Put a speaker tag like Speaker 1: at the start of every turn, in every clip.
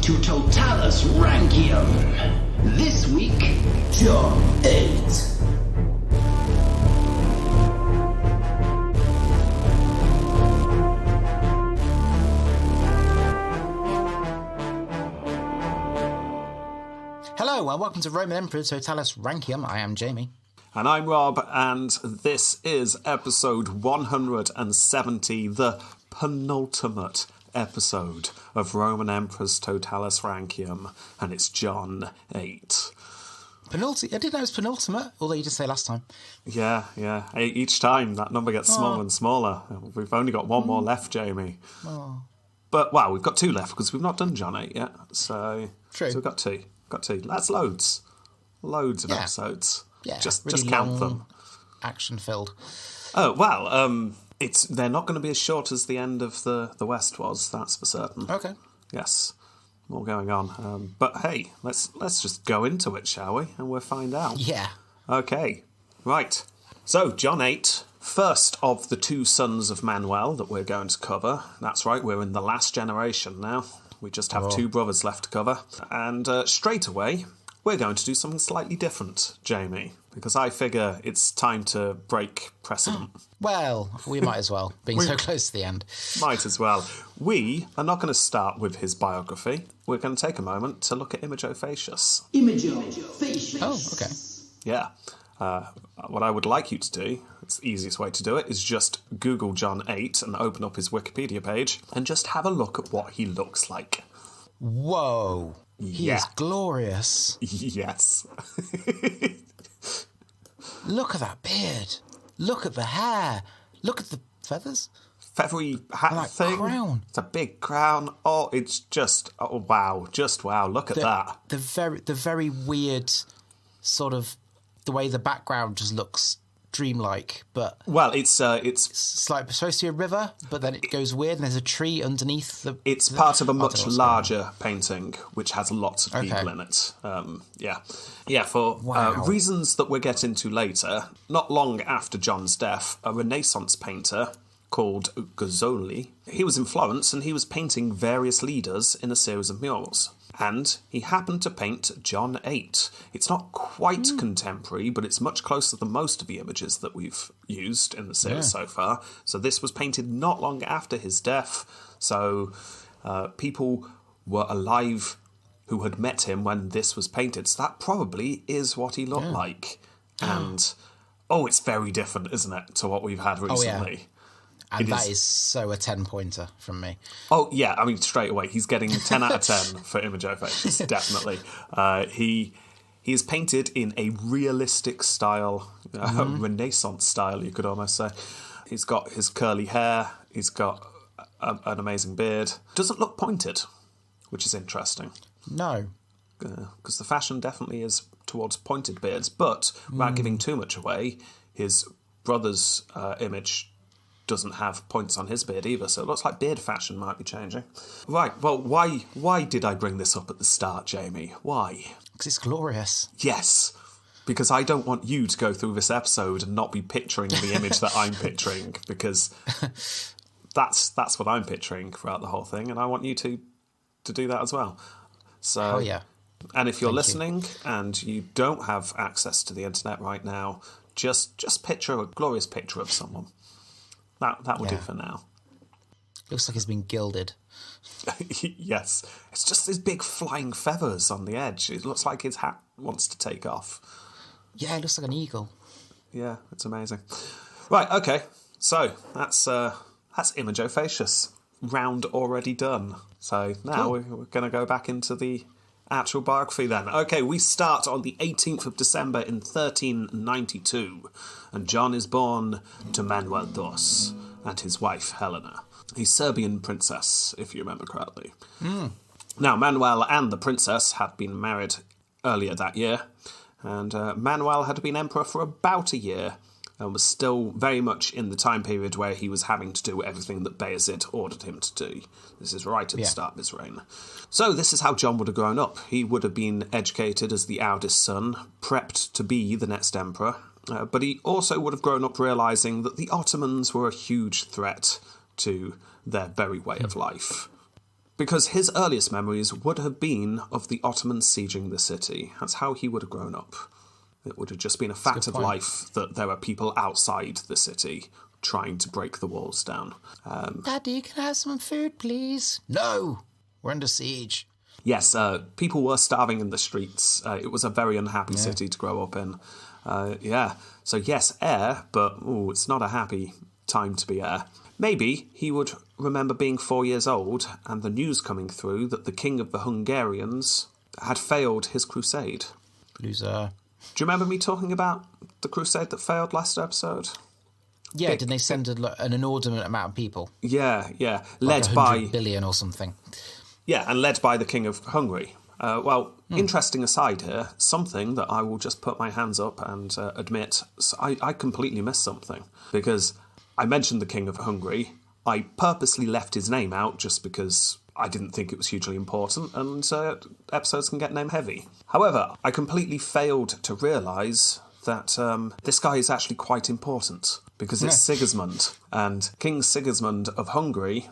Speaker 1: to Totalis Rankium. This week, John VIII.
Speaker 2: Hello and welcome to Roman Emperor Totalis Rankium. I am Jamie.
Speaker 3: And I'm Rob, and this is episode 170, the penultimate episode of Roman Emperor's Totalis Rankium, and it's John VIII.
Speaker 2: I didn't know it was penultimate, although you did say last time.
Speaker 3: Yeah. Each time that number gets smaller and smaller. We've only got one more left, Jamie.
Speaker 2: Oh.
Speaker 3: But, wow, we've got two left because we've not done John VIII yet. So we've got two. That's loads. Loads of episodes.
Speaker 2: Yeah,
Speaker 3: just
Speaker 2: really
Speaker 3: count them.
Speaker 2: Action-filled.
Speaker 3: Oh, well, they're not going to be as short as the end of the West was, that's for certain.
Speaker 2: Okay.
Speaker 3: Yes, more going on. But hey, let's just go into it, shall we? And we'll find out.
Speaker 2: Yeah.
Speaker 3: Okay, right. So, John VIII, first of the two sons of Manuel that we're going to cover. That's right, we're in the last generation now. We just have two brothers left to cover. And straight away, we're going to do something slightly different, Jamie, because I figure it's time to break precedent.
Speaker 2: Well, we might as well, being so close to the end.
Speaker 3: Might as well. We are not going to start with his biography. We're going to take a moment to look at Imago Facius.
Speaker 1: Imago Facius.
Speaker 2: Oh, okay.
Speaker 3: Yeah. What I would like you to do, it's the easiest way to do it, is just Google John VIII and open up his Wikipedia page and just have a look at what he looks like.
Speaker 2: Whoa. He is glorious.
Speaker 3: Yes.
Speaker 2: Look at that beard. Look at the hair. Look at the feathers.
Speaker 3: Feathery hat thing.
Speaker 2: Crown.
Speaker 3: It's a big crown. Oh, it's just, oh, wow. Just wow. Look at that.
Speaker 2: The very weird sort of, the way the background just looks dreamlike, but...
Speaker 3: Well, it's
Speaker 2: like supposed to be a river, but then it goes weird and there's a tree underneath the...
Speaker 3: It's part of a much larger painting, which has lots of people in it. For reasons that we'll get into later, not long after John's death, a Renaissance painter called Gozzoli, he was in Florence and he was painting various leaders in a series of murals. And he happened to paint John VIII. It's not quite contemporary, but it's much closer than most of the images that we've used in the series so far. So this was painted not long after his death. So people were alive who had met him when this was painted. So that probably is what he looked like. And, it's very different, isn't it, to what we've had recently.
Speaker 2: Yeah. And that is so a 10-pointer from me.
Speaker 3: Oh, yeah, I mean, straight away, he's getting 10 out of 10 for Imago Facius, definitely. He is painted in a realistic style, Renaissance style, you could almost say. He's got his curly hair, he's got an amazing beard. Doesn't look pointed, which is interesting.
Speaker 2: No.
Speaker 3: Because the fashion definitely is towards pointed beards, but without giving too much away, his brother's image doesn't have points on his beard either, so it looks like beard fashion might be changing. Right, well, why did I bring this up at the start, Jamie? Why?
Speaker 2: Because it's glorious.
Speaker 3: Yes, because I don't want you to go through this episode and not be picturing the image that I'm picturing, because that's what I'm picturing throughout the whole thing, and I want you to do that as well. So,
Speaker 2: oh, yeah.
Speaker 3: And if you're listening and you don't have access to the internet right now, just picture a glorious picture of someone. That will do for now.
Speaker 2: Looks like it's been gilded.
Speaker 3: Yes. It's just these big flying feathers on the edge. It looks like his hat wants to take off.
Speaker 2: Yeah, it looks like an eagle.
Speaker 3: Yeah, it's amazing. Right, okay. So, that's Imago Facius. Round already done. So now we're going to go back into the actual biography then. Okay, we start on the 18th of December in 1392, and John is born to Manuel Dos and his wife Helena, a Serbian princess, if you remember correctly. Now, Manuel and the princess had been married earlier that year, and Manuel had been emperor for about a year, and was still very much in the time period where he was having to do everything that Bayezid ordered him to do. This is right at the start of his reign. So this is how John would have grown up. He would have been educated as the eldest son, prepped to be the next emperor, but he also would have grown up realising that the Ottomans were a huge threat to their very way of life. Because his earliest memories would have been of the Ottomans sieging the city. That's how he would have grown up. It would have just been a fact of life that there are people outside the city trying to break the walls down.
Speaker 2: Daddy, can I have some food, please? No, we're under siege.
Speaker 3: Yes, people were starving in the streets. It was a very unhappy city to grow up in. So yes, heir, but it's not a happy time to be heir. Maybe he would remember being 4 years old and the news coming through that the king of the Hungarians had failed his crusade.
Speaker 2: Loser.
Speaker 3: Do you remember me talking about the crusade that failed last episode?
Speaker 2: Yeah, didn't they send an inordinate amount of people?
Speaker 3: Yeah.
Speaker 2: Like
Speaker 3: Led by
Speaker 2: 100 billion or something.
Speaker 3: Yeah, and led by the King of Hungary. Interesting aside here, something that I will just put my hands up and admit, I completely missed something. Because I mentioned the King of Hungary. I purposely left his name out just because I didn't think it was hugely important, and episodes can get name heavy. However, I completely failed to realise that this guy is actually quite important, because it's Sigismund, and King Sigismund of Hungary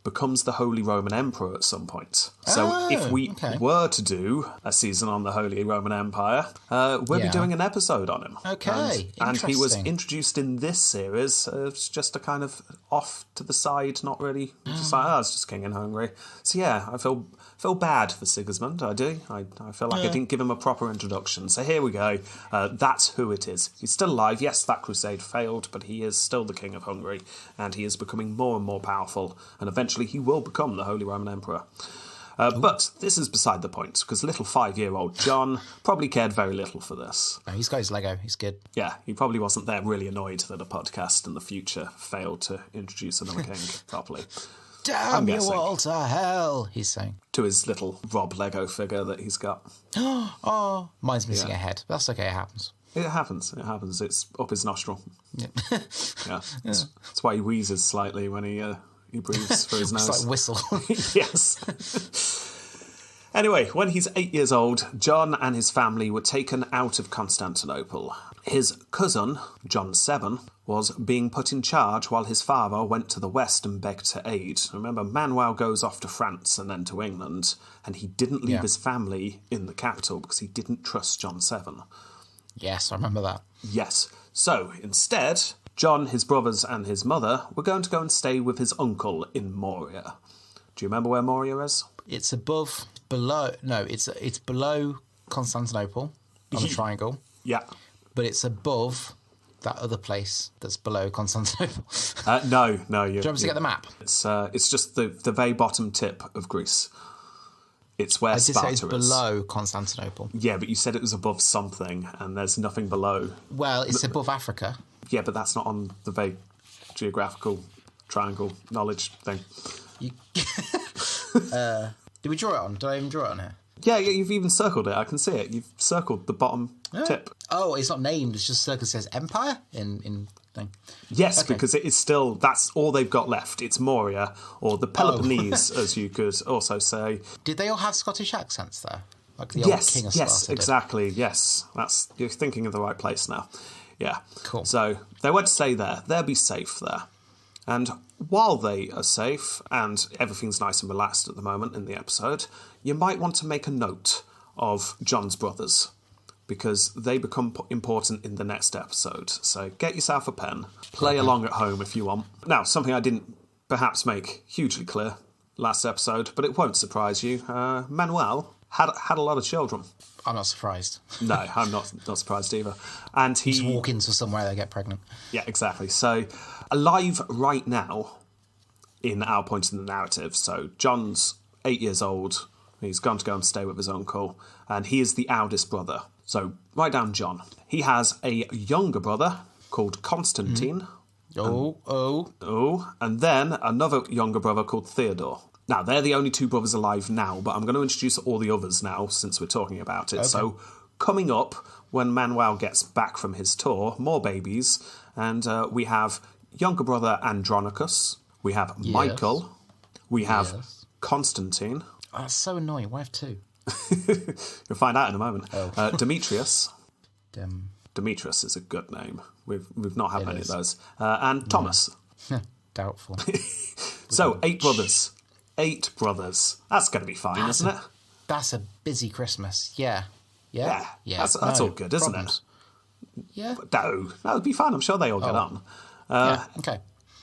Speaker 3: becomes the Holy Roman Emperor at some point. So if we were to do a season on the Holy Roman Empire, we'll be doing an episode on him.
Speaker 2: Okay,
Speaker 3: and he was introduced in this series as just a kind of off to the side, not really, just like, it's just king in Hungary. So yeah, I feel bad for Sigismund, I do. I feel like I didn't give him a proper introduction. So here we go. That's who it is. He's still alive. Yes, that crusade failed, but he is still the King of Hungary, and he is becoming more and more powerful, and eventually he will become the Holy Roman Emperor. But this is beside the point, because little 5-year-old John probably cared very little for this.
Speaker 2: No, he's got his Lego. He's good.
Speaker 3: Yeah, he probably wasn't there really annoyed that a podcast in the future failed to introduce another king properly.
Speaker 2: Damn you all to hell, he's saying.
Speaker 3: To his little Rob Lego figure that he's got.
Speaker 2: Oh, mine's missing a head. That's okay, it happens.
Speaker 3: It happens. It's up his nostril.
Speaker 2: Yeah.
Speaker 3: That's why he wheezes slightly when he breathes through his nose.
Speaker 2: It's like whistle.
Speaker 3: Yes. Anyway, when he's 8 years old, John and his family were taken out of Constantinople. His cousin, John VII, was being put in charge while his father went to the west and begged to aid. Remember, Manuel goes off to France and then to England, and he didn't leave his family in the capital because he didn't trust John VII.
Speaker 2: Yes, I remember that.
Speaker 3: Yes. So, instead, John, his brothers and his mother were going to go and stay with his uncle in Moria. Do you remember where Moria is?
Speaker 2: It's below Constantinople on the triangle.
Speaker 3: Yeah.
Speaker 2: But it's above that other place that's below Constantinople.
Speaker 3: No.
Speaker 2: Do you want me to get the map?
Speaker 3: It's just the very bottom tip of Greece. It's where Sparta is.
Speaker 2: I did say it's below Constantinople.
Speaker 3: Yeah, but you said it was above something, and there's nothing below.
Speaker 2: Well, it's above Africa.
Speaker 3: Yeah, but that's not on the very geographical triangle knowledge thing.
Speaker 2: Did we draw it on? Did I even draw it on here?
Speaker 3: Yeah, you've even circled it. I can see it. You've circled the bottom tip.
Speaker 2: Oh, it's not named. It's just circle says Empire in thing.
Speaker 3: Yes, because it is still, that's all they've got left. It's Moria, or the Peloponnese, as you could also say.
Speaker 2: Did they all have Scottish accents there? Like the old King of Sparta
Speaker 3: Yes, exactly, yes. You're thinking of the right place now. Yeah.
Speaker 2: Cool.
Speaker 3: So they went to stay there. They'll be safe there. And while they are safe, and everything's nice and relaxed at the moment in the episode, you might want to make a note of John's brothers, because they become important in the next episode. So get yourself a pen, play along at home if you want. Now, something I didn't perhaps make hugely clear last episode, but it won't surprise you, Manuel had a lot of children.
Speaker 2: I'm not surprised.
Speaker 3: No, I'm not surprised either. And he
Speaker 2: just walk into somewhere, they get pregnant.
Speaker 3: Yeah, exactly. So, alive right now in our point in the narrative. So, John's 8 years old. He's gone to go and stay with his uncle, and he is the eldest brother. So, write down John. He has a younger brother called Constantine. And then another younger brother called Theodore. Now, they're the only two brothers alive now, but I'm going to introduce all the others now since we're talking about it. Okay. So, coming up, when Manuel gets back from his tour, more babies, and we have younger brother Andronicus, we have Michael, we have Constantine.
Speaker 2: Oh, that's so annoying. Why have two?
Speaker 3: You'll find out in a moment.
Speaker 2: Oh.
Speaker 3: Demetrius. Demetrius is a good name. We've not had many of those. And Thomas.
Speaker 2: Doubtful.
Speaker 3: So, 8 brothers. 8 brothers. That's going to be fine, isn't it?
Speaker 2: That's a busy Christmas. Yeah.
Speaker 3: Yeah. That's all good, isn't it?
Speaker 2: Yeah.
Speaker 3: No, that would be fine. I'm sure they all get on.
Speaker 2: Yeah, okay.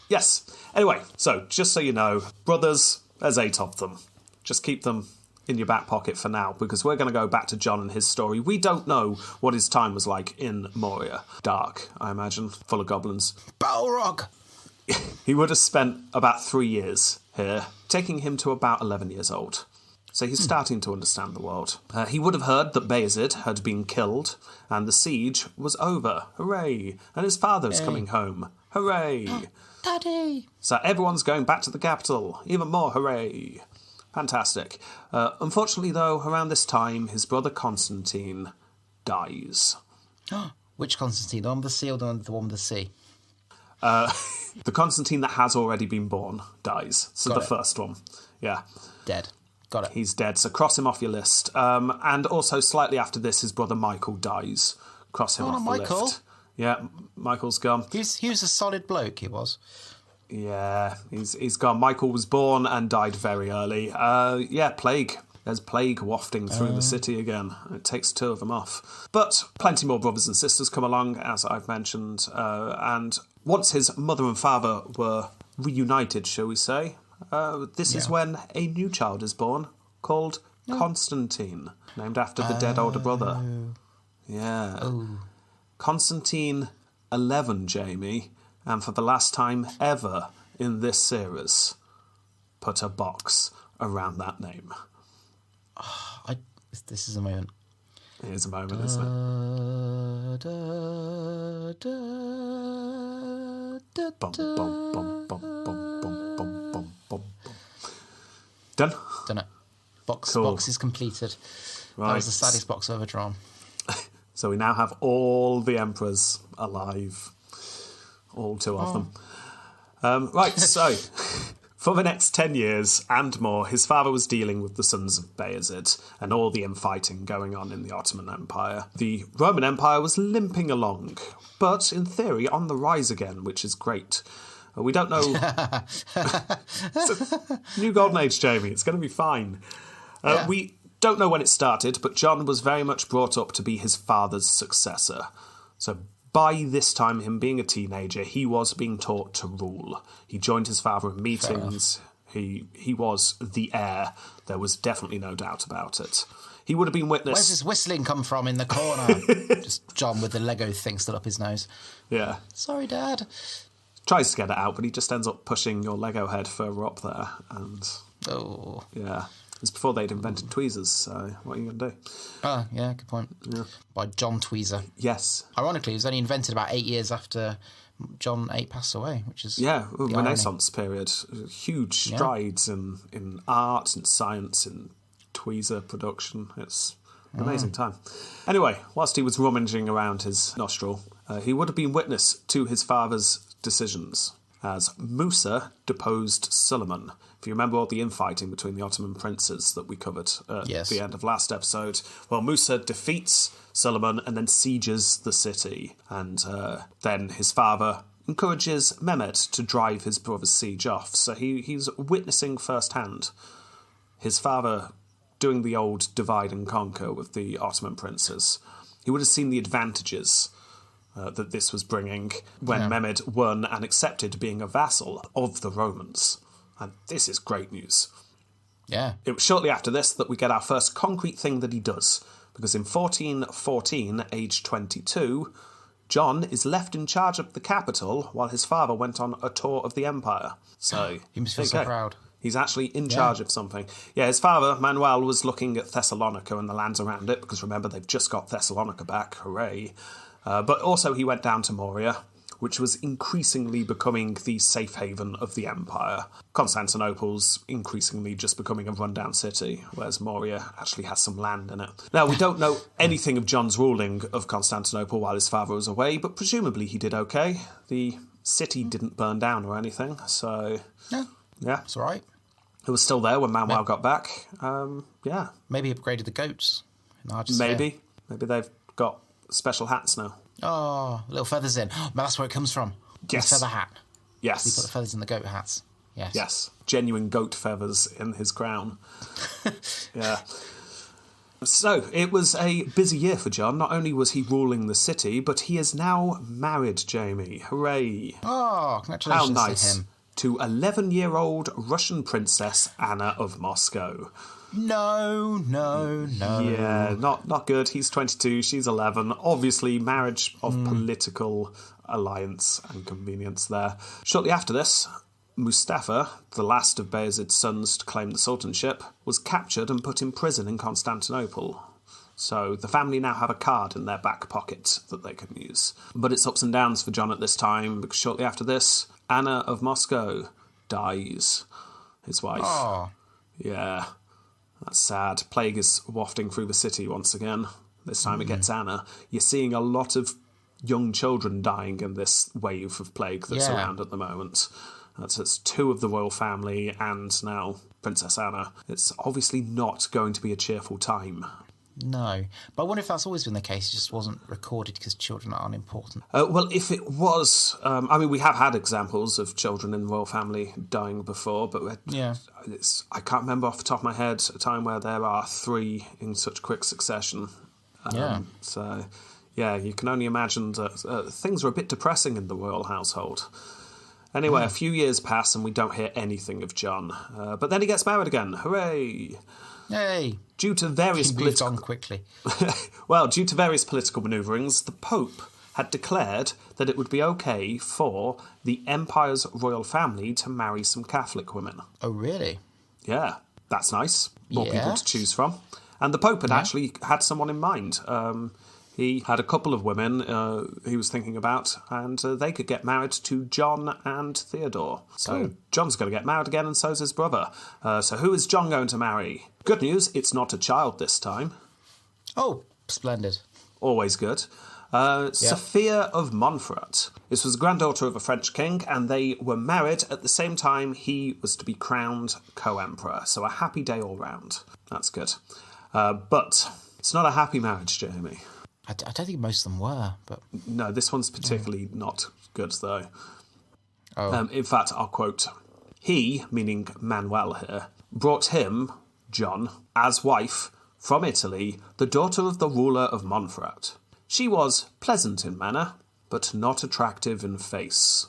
Speaker 3: Yes. Anyway, so just so you know, brothers, there's 8 of them. Just keep them in your back pocket for now, because we're going to go back to John and his story. We don't know what his time was like in Moria. Dark, I imagine, full of goblins.
Speaker 2: Balrog!
Speaker 3: He would have spent about 3 years here, taking him to about 11 years old. So he's starting to understand the world. He would have heard that Bayezid had been killed, and the siege was over. Hooray! And his father's coming home. Hooray!
Speaker 2: Daddy!
Speaker 3: So everyone's going back to the capital. Even more hooray! Fantastic. Unfortunately, though, around this time, his brother Constantine dies.
Speaker 2: Which Constantine? The one with the C or the one with the C?
Speaker 3: The Constantine that has already been born dies. So
Speaker 2: Got
Speaker 3: the
Speaker 2: it.
Speaker 3: first one. Yeah.
Speaker 2: Dead. Got it.
Speaker 3: He's dead, so cross him off your list. And also, slightly after this, his brother Michael dies. Cross him off the
Speaker 2: Michael.
Speaker 3: list. Yeah, Michael's gone.
Speaker 2: He was a solid bloke, he was.
Speaker 3: Yeah, he's gone. Michael was born and died very early. Plague. There's plague wafting through the city again. It takes 2 of them off. But plenty more brothers and sisters come along, as I've mentioned. And once his mother and father were reunited, shall we say, this is when a new child is born called Constantine, named after the dead older brother. Yeah.
Speaker 2: Oh.
Speaker 3: Constantine 11, Jamie, and for the last time ever in this series, put a box around that name.
Speaker 2: This is a moment.
Speaker 3: It is a moment, isn't it? Bum, bum, bum, bum, bum, bum, bum, bum, bum, bum. Done?
Speaker 2: Done it. Box is completed.
Speaker 3: Right.
Speaker 2: That was the saddest box I've ever drawn.
Speaker 3: So we now have all the emperors alive. All 2 of them. Right, so for the next 10 years and more, his father was dealing with the sons of Bayezid and all the infighting going on in the Ottoman Empire. The Roman Empire was limping along, but in theory on the rise again, which is great. We don't know... It's a new golden age, Jamie. It's going to be fine. We don't know when it started, but John was very much brought up to be his father's successor. So by this time, him being a teenager, he was being taught to rule. He joined his father in meetings. He was the heir. There was definitely no doubt about it. He would have been witness...
Speaker 2: Where's this whistling come from in the corner? Just John with the Lego thing still up his nose.
Speaker 3: Yeah.
Speaker 2: Sorry, Dad.
Speaker 3: Tries to get it out, but he just ends up pushing your Lego head further up there. And, yeah. It's before they'd invented tweezers, so what are you going to do?
Speaker 2: Oh, yeah, good point.
Speaker 3: Yeah.
Speaker 2: By John Tweezer.
Speaker 3: Yes.
Speaker 2: Ironically, it was only invented about 8 years after John VIII passed away, which is...
Speaker 3: Yeah,
Speaker 2: the
Speaker 3: Renaissance period. Huge strides in art, in science, in tweezer production. It's an amazing time. Anyway, whilst he was rummaging around his nostril, he would have been witness to his father's decisions, as Musa deposed Suleiman. If you remember all the infighting between the Ottoman princes that we covered at the end of last episode, well, Musa defeats Suleiman and then sieges the city. And then his father encourages Mehmed to drive his brother's siege off. So he's witnessing firsthand his father doing the old divide and conquer with the Ottoman princes. He would have seen the advantages that this was bringing when Mehmed won and accepted being a vassal of the Romans. And this is great news.
Speaker 2: Yeah.
Speaker 3: It was shortly after this that we get our first concrete thing that he does, because in 1414, aged 22, John is left in charge of the capital while his father went on a tour of the empire. So
Speaker 2: he must feel so proud.
Speaker 3: He's actually in charge of something. Yeah, his father, Manuel, was looking at Thessalonica and the lands around it, because remember, they've just got Thessalonica back. Hooray. But also he went down to Moria, which was increasingly becoming the safe haven of the empire. Constantinople's increasingly just becoming a rundown city, whereas Moria actually has some land in it. Now, we don't know anything of John's ruling of Constantinople while his father was away, but presumably he did okay. The city didn't burn down or anything, so... Yeah.
Speaker 2: It's all right.
Speaker 3: It was still there when Manuel got back. Yeah.
Speaker 2: Maybe upgraded the goats.
Speaker 3: Maybe. Maybe they've got special hats now.
Speaker 2: Oh, little feathers in. That's where it comes from.
Speaker 3: Yes.
Speaker 2: The feather hat.
Speaker 3: Yes.
Speaker 2: We put the feathers in the goat hats. Yes.
Speaker 3: Yes, genuine goat feathers in his crown. Yeah. So, it was a busy year for John. Not only was he ruling the city, but he is now married, Jamie. Hooray.
Speaker 2: Oh, congratulations
Speaker 3: How nice.
Speaker 2: to him.
Speaker 3: To 11-year-old Russian princess Anna of Moscow.
Speaker 2: No.
Speaker 3: Yeah, not good. He's 22, she's 11. Obviously, marriage of political alliance and convenience there. Shortly after this, Mustafa, the last of Bayezid's sons to claim the sultanship, was captured and put in prison in Constantinople. So the family now have a card in their back pocket that they can use. But it's ups and downs for John at this time, because shortly after this, Anna of Moscow dies. His wife.
Speaker 2: Oh.
Speaker 3: Yeah, that's sad. Plague is wafting through the city once again. This time it gets Anna. You're seeing a lot of young children dying in this wave of plague that's around at the moment. It's 2 of the royal family and now Princess Anna. It's obviously not going to be a cheerful time.
Speaker 2: No. But I wonder if that's always been the case. It just wasn't recorded because children aren't important.
Speaker 3: Well, if it was... we have had examples of children in the royal family dying before, but I can't remember off the top of my head a time where there are 3 in such quick succession. So, yeah, you can only imagine that things are a bit depressing in the royal household. Anyway, a few years pass and we don't hear anything of John. But then he gets married again. Hooray!
Speaker 2: Hey!
Speaker 3: Due to various
Speaker 2: political... on quickly.
Speaker 3: Due to various political manoeuvrings, the Pope had declared that it would be okay for the Empire's royal family to marry some Catholic women.
Speaker 2: Oh, really?
Speaker 3: Yeah, that's nice. More people to choose from. And the Pope had actually had someone in mind. He had a couple of women he was thinking about, and they could get married to John and Theodore. So John's going to get married again, and so's his brother. So who is John going to marry? Good news, it's not a child this time.
Speaker 2: Oh, splendid.
Speaker 3: Always good. Sophia of Montferrat. This was the granddaughter of a French king, and they were married at the same time he was to be crowned co-emperor. So a happy day all round. That's good. But it's not a happy marriage, Jamie.
Speaker 2: I don't think most of them were, but...
Speaker 3: No, this one's particularly not good, though.
Speaker 2: Oh.
Speaker 3: In fact, I'll quote, he, meaning Manuel here, brought him, John, as wife, from Italy, the daughter of the ruler of Montferrat. She was pleasant in manner, but not attractive in face.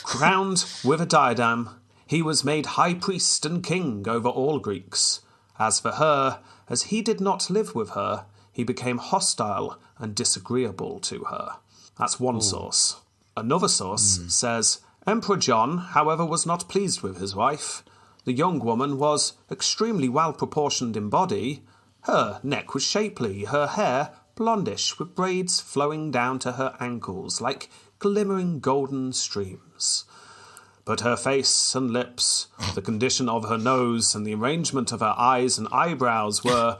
Speaker 3: Crowned with a diadem, he was made high priest and king over all Greeks. As for her, as he did not live with her, he became hostile and disagreeable to her. That's one source. Another source says, Emperor John, however, was not pleased with his wife. The young woman was extremely well-proportioned in body. Her neck was shapely, her hair blondish, with braids flowing down to her ankles like glimmering golden streams. But her face and lips, the condition of her nose, and the arrangement of her eyes and eyebrows were...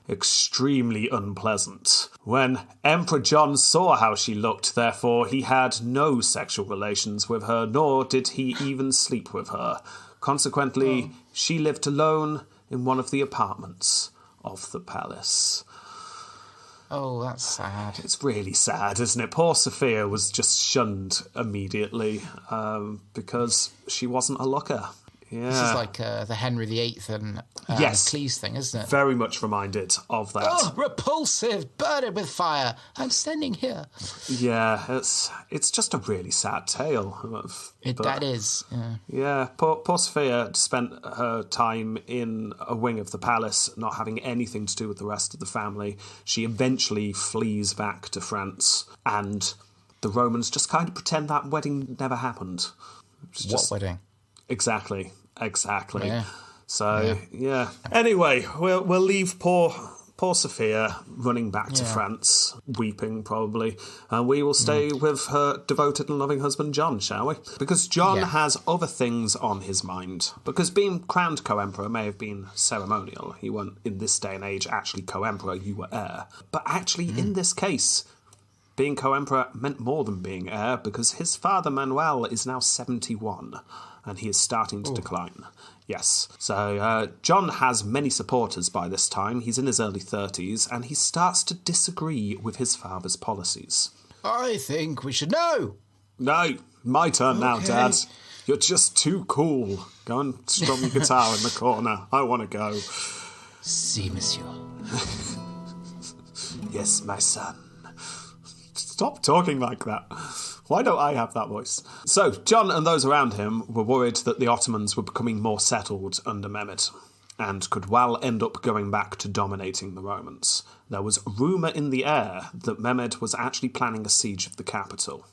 Speaker 3: extremely unpleasant. When Emperor John saw how she looked, therefore, he had no sexual relations with her, nor did he even sleep with her. Consequently, she lived alone in one of the apartments of the palace.
Speaker 2: Oh, that's sad.
Speaker 3: It's really sad, isn't it? Poor Sophia was just shunned immediately because she wasn't a looker. Yeah.
Speaker 2: This is like the Henry VIII and Cleese thing, isn't it?
Speaker 3: Very much reminded of that.
Speaker 2: Oh, repulsive! Burn it with fire! I'm standing here.
Speaker 3: Yeah, it's just a really sad tale.
Speaker 2: That is.
Speaker 3: Yeah, poor Sophia spent her time in a wing of the palace, not having anything to do with the rest of the family. She eventually flees back to France, and the Romans just kind of pretend that wedding never happened.
Speaker 2: What wedding?
Speaker 3: Exactly.
Speaker 2: Yeah.
Speaker 3: So, yeah. Anyway, we'll leave poor Sophia running back to France, weeping probably, and we will stay with her devoted and loving husband John, shall we? Because John has other things on his mind. Because being crowned co-emperor may have been ceremonial. He weren't, in this day and age, actually co-emperor, you were heir. But actually, in this case... being co-emperor meant more than being heir, because his father Manuel is now 71, and he is starting to decline. Yes. So John has many supporters by this time. He's in his early 30s, and he starts to disagree with his father's policies.
Speaker 2: I think we should know.
Speaker 3: No, my turn now, Dad. You're just too cool. Go and strum your guitar in the corner. I want to go.
Speaker 2: Si, monsieur.
Speaker 3: Yes, my son. Stop talking like that. Why don't I have that voice? So, John and those around him were worried that the Ottomans were becoming more settled under Mehmed, and could well end up going back to dominating the Romans. There was rumour in the air that Mehmed was actually planning a siege of the capital.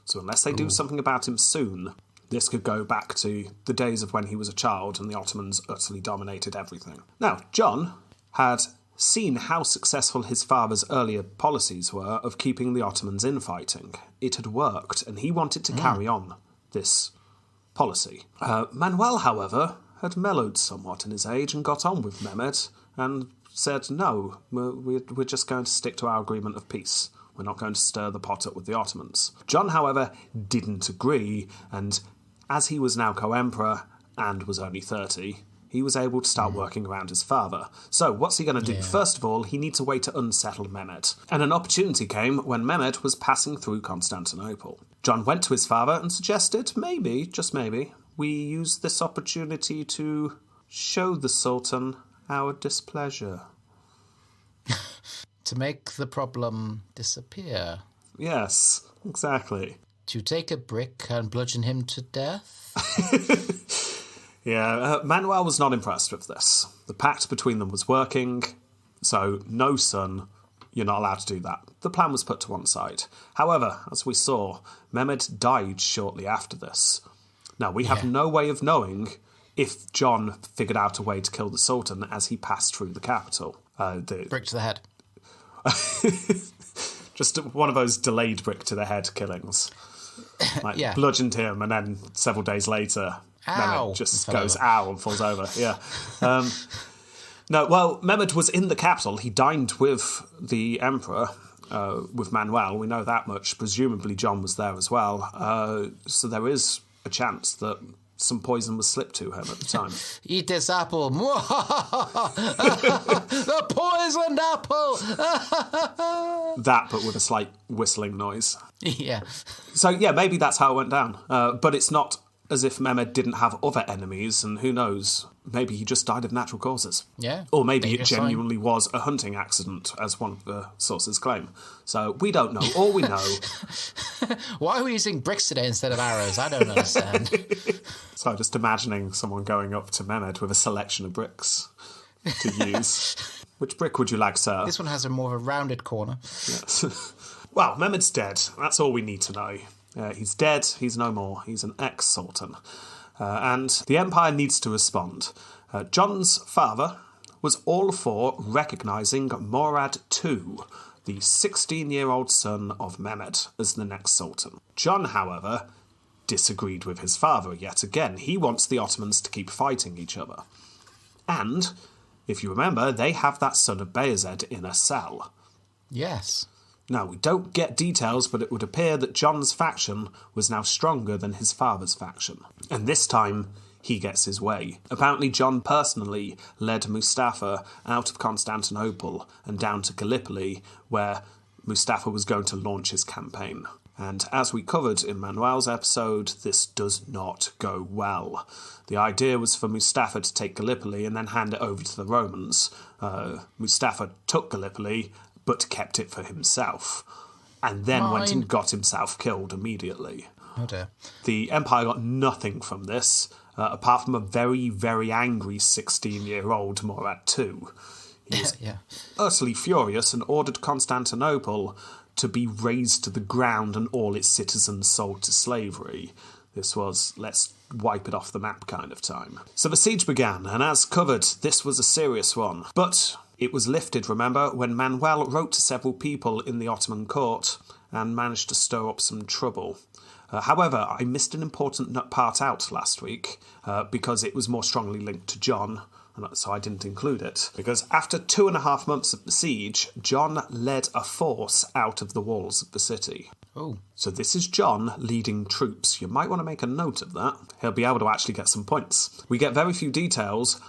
Speaker 3: So unless they do something about him soon, this could go back to the days of when he was a child and the Ottomans utterly dominated everything. Now, John had seen how successful his father's earlier policies were of keeping the Ottomans infighting. It had worked, and he wanted to carry on this policy. Manuel, however, had mellowed somewhat in his age and got on with Mehmed and said, no, we're just going to stick to our agreement of peace. We're not going to stir the pot up with the Ottomans. John, however, didn't agree, and as he was now co-emperor and was only 30, he was able to start working around his father. So what's he going to do? First of all, he needs a way to unsettle Mehmed. And an opportunity came when Mehmed was passing through Constantinople. John went to his father and suggested, maybe, just maybe, we use this opportunity to show the Sultan our displeasure.
Speaker 2: To make the problem disappear.
Speaker 3: Yes, exactly.
Speaker 2: To take a brick and bludgeon him to death?
Speaker 3: Manuel was not impressed with this. The pact between them was working, so no, son, you're not allowed to do that. The plan was put to one side. However, as we saw, Mehmed died shortly after this. Now, we have no way of knowing if John figured out a way to kill the Sultan as he passed through the capital.
Speaker 2: Brick to the head.
Speaker 3: Just one of those delayed brick to the head killings. Bludgeoned him, and then several days later, Mehmed just goes ow and falls over. Mehmed was in the capital. He dined with the emperor, with Manuel. We know that much. Presumably John was there as well. So there is a chance that some poison was slipped to him at the time.
Speaker 2: Eat this apple. The poisoned apple.
Speaker 3: That, but with a slight whistling noise.
Speaker 2: Yeah.
Speaker 3: So, maybe that's how it went down. But it's not as if Mehmed didn't have other enemies, and who knows, maybe he just died of natural causes.
Speaker 2: Yeah.
Speaker 3: Or maybe it genuinely was a hunting accident, as one of the sources claim. So, we don't know. All we know...
Speaker 2: Why are we using bricks today instead of arrows? I don't understand.
Speaker 3: So, just imagining someone going up to Mehmed with a selection of bricks to use. Which brick would you like, sir?
Speaker 2: This one has a more of a rounded corner.
Speaker 3: Yes. Well, Mehmed's dead. That's all we need to know. He's dead. He's no more. He's an ex-sultan. And the empire needs to respond. John's father was all for recognising Murad II, the 16-year-old son of Mehmed, as the next sultan. John, however, disagreed with his father yet again. He wants the Ottomans to keep fighting each other. And, if you remember, they have that son of Bayezid in a cell.
Speaker 2: Yes.
Speaker 3: Now, we don't get details, but it would appear that John's faction was now stronger than his father's faction. And this time, he gets his way. Apparently, John personally led Mustafa out of Constantinople and down to Gallipoli, where Mustafa was going to launch his campaign. And as we covered in Manuel's episode, this does not go well. The idea was for Mustafa to take Gallipoli and then hand it over to the Romans. Mustafa took Gallipoli, but kept it for himself, and then went and got himself killed immediately.
Speaker 2: Oh dear.
Speaker 3: The Empire got nothing from this, apart from a very, very angry 16-year-old Murad II. He was utterly furious and ordered Constantinople to be razed to the ground and all its citizens sold to slavery. This was, let's wipe it off the map kind of time. So the siege began, and as covered, this was a serious one. But it was lifted, remember, when Manuel wrote to several people in the Ottoman court and managed to stir up some trouble. However, I missed an important part out last week because it was more strongly linked to John, and so I didn't include it. Because after 2.5 months of the siege, John led a force out of the walls of the city.
Speaker 2: Oh.
Speaker 3: So this is John leading troops. You might want to make a note of that. He'll be able to actually get some points. We get very few details,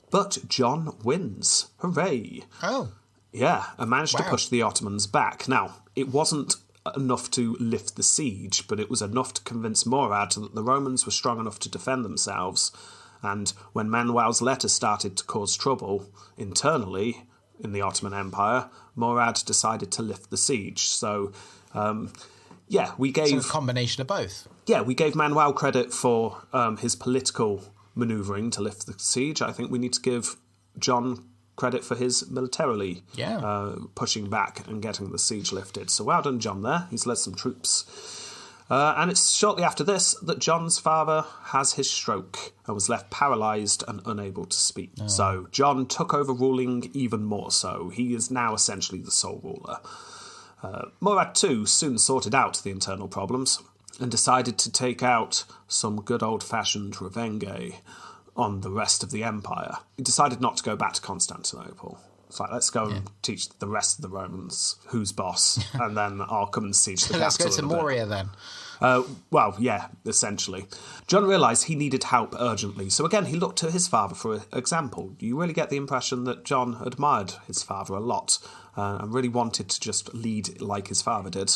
Speaker 3: but John wins. Hooray.
Speaker 2: Oh.
Speaker 3: Yeah, and managed to push the Ottomans back. Now, it wasn't enough to lift the siege, but it was enough to convince Murad that the Romans were strong enough to defend themselves. And when Manuel's letter started to cause trouble internally in the Ottoman Empire, Murad decided to lift the siege. So, we gave...
Speaker 2: So a combination of both.
Speaker 3: Yeah, we gave Manuel credit for his political manoeuvring to lift the siege. I think we need to give John credit for his militarily pushing back and getting the siege lifted. So well done, John, there. He's led some troops. And it's shortly after this that John's father has his stroke and was left paralysed and unable to speak. Oh. So John took over ruling even more so. He is now essentially the sole ruler. Murad too soon sorted out the internal problems and decided to take out some good old-fashioned revenge on the rest of the empire. He decided not to go back to Constantinople. It's like, let's go and teach the rest of the Romans who's boss, and then I'll come and siege the capital.
Speaker 2: Let's go to Moria then.
Speaker 3: Essentially. John realised he needed help urgently, so again he looked to his father for an example. You really get the impression that John admired his father a lot and really wanted to just lead like his father did,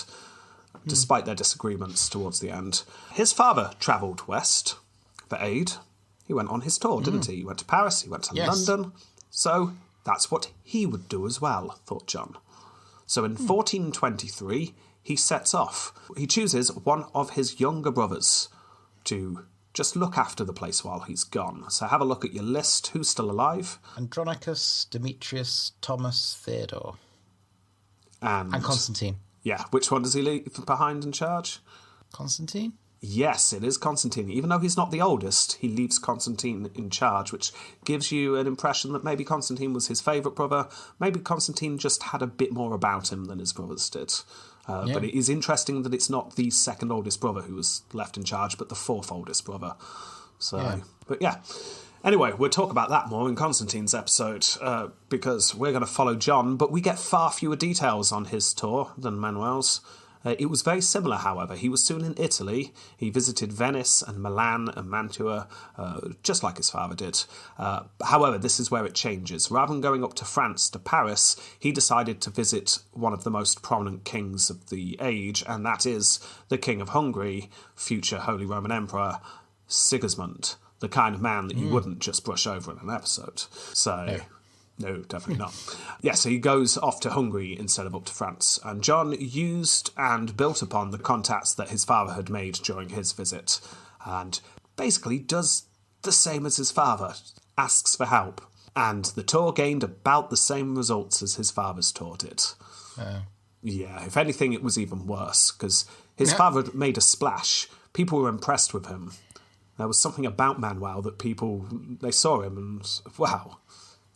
Speaker 3: despite their disagreements towards the end. His father travelled west for aid. He went on his tour, didn't he? He went to Paris, he went to London. So that's what he would do as well, thought John. So in 1423, he sets off. He chooses one of his younger brothers to just look after the place while he's gone. So have a look at your list. Who's still alive?
Speaker 2: Andronicus, Demetrius, Thomas, Theodore.
Speaker 3: And
Speaker 2: Constantine.
Speaker 3: Yeah, which one does he leave behind in charge?
Speaker 2: Constantine?
Speaker 3: Yes, it is Constantine. Even though he's not the oldest, he leaves Constantine in charge, which gives you an impression that maybe Constantine was his favourite brother. Maybe Constantine just had a bit more about him than his brothers did. But it is interesting that it's not the second oldest brother who was left in charge, but the fourth oldest brother. But yeah. Anyway, we'll talk about that more in Constantine's episode, because we're going to follow John, but we get far fewer details on his tour than Manuel's. It was very similar, however. He was soon in Italy. He visited Venice and Milan and Mantua, just like his father did. However, this is where it changes. Rather than going up to France, to Paris, he decided to visit one of the most prominent kings of the age, and that is the King of Hungary, future Holy Roman Emperor, Sigismund, the kind of man that you wouldn't just brush over in an episode. So... No, definitely not. So he goes off to Hungary instead of up to France. And John used and built upon the contacts that his father had made during his visit. And basically does the same as his father, asks for help. And the tour gained about the same results as his father's tour did. Yeah, if anything, it was even worse, because his father made a splash. People were impressed with him. There was something about Manuel that they saw him and, wow...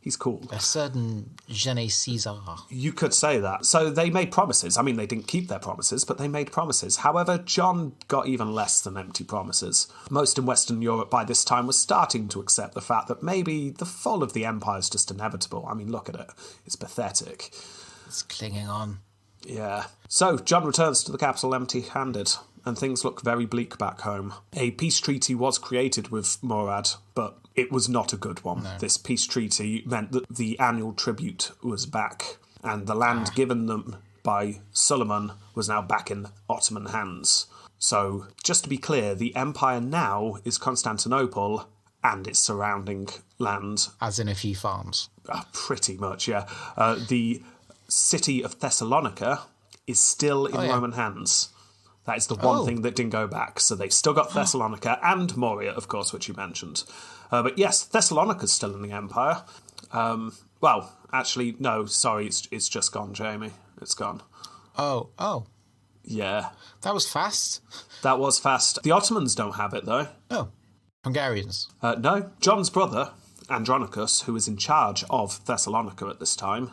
Speaker 3: He's cool.
Speaker 2: A certain je ne sais quoi.
Speaker 3: You could say that. So they made promises. I mean, they didn't keep their promises, but they made promises. However, John got even less than empty promises. Most in Western Europe by this time were starting to accept the fact that maybe the fall of the empire is just inevitable. I mean, look at it. It's pathetic.
Speaker 2: It's clinging on.
Speaker 3: Yeah. So John returns to the capital empty-handed, and things look very bleak back home. A peace treaty was created with Murad, but it was not a good one. No. This peace treaty meant that the annual tribute was back, and the land given them by Suleiman was now back in Ottoman hands. So, just to be clear, the empire now is Constantinople and its surrounding land.
Speaker 2: As in a few farms.
Speaker 3: Pretty much, yeah. The city of Thessalonica is still in Roman hands. That is the one thing that didn't go back. So they've still got Thessalonica and Moria, of course, which you mentioned. But yes, Thessalonica's still in the empire. Well, actually, no, sorry, it's just gone, Jamie. It's gone.
Speaker 2: Oh.
Speaker 3: Yeah.
Speaker 2: That was fast.
Speaker 3: That was fast. The Ottomans don't have it, though.
Speaker 2: Oh. Hungarians?
Speaker 3: No. John's brother, Andronicus, who was in charge of Thessalonica at this time,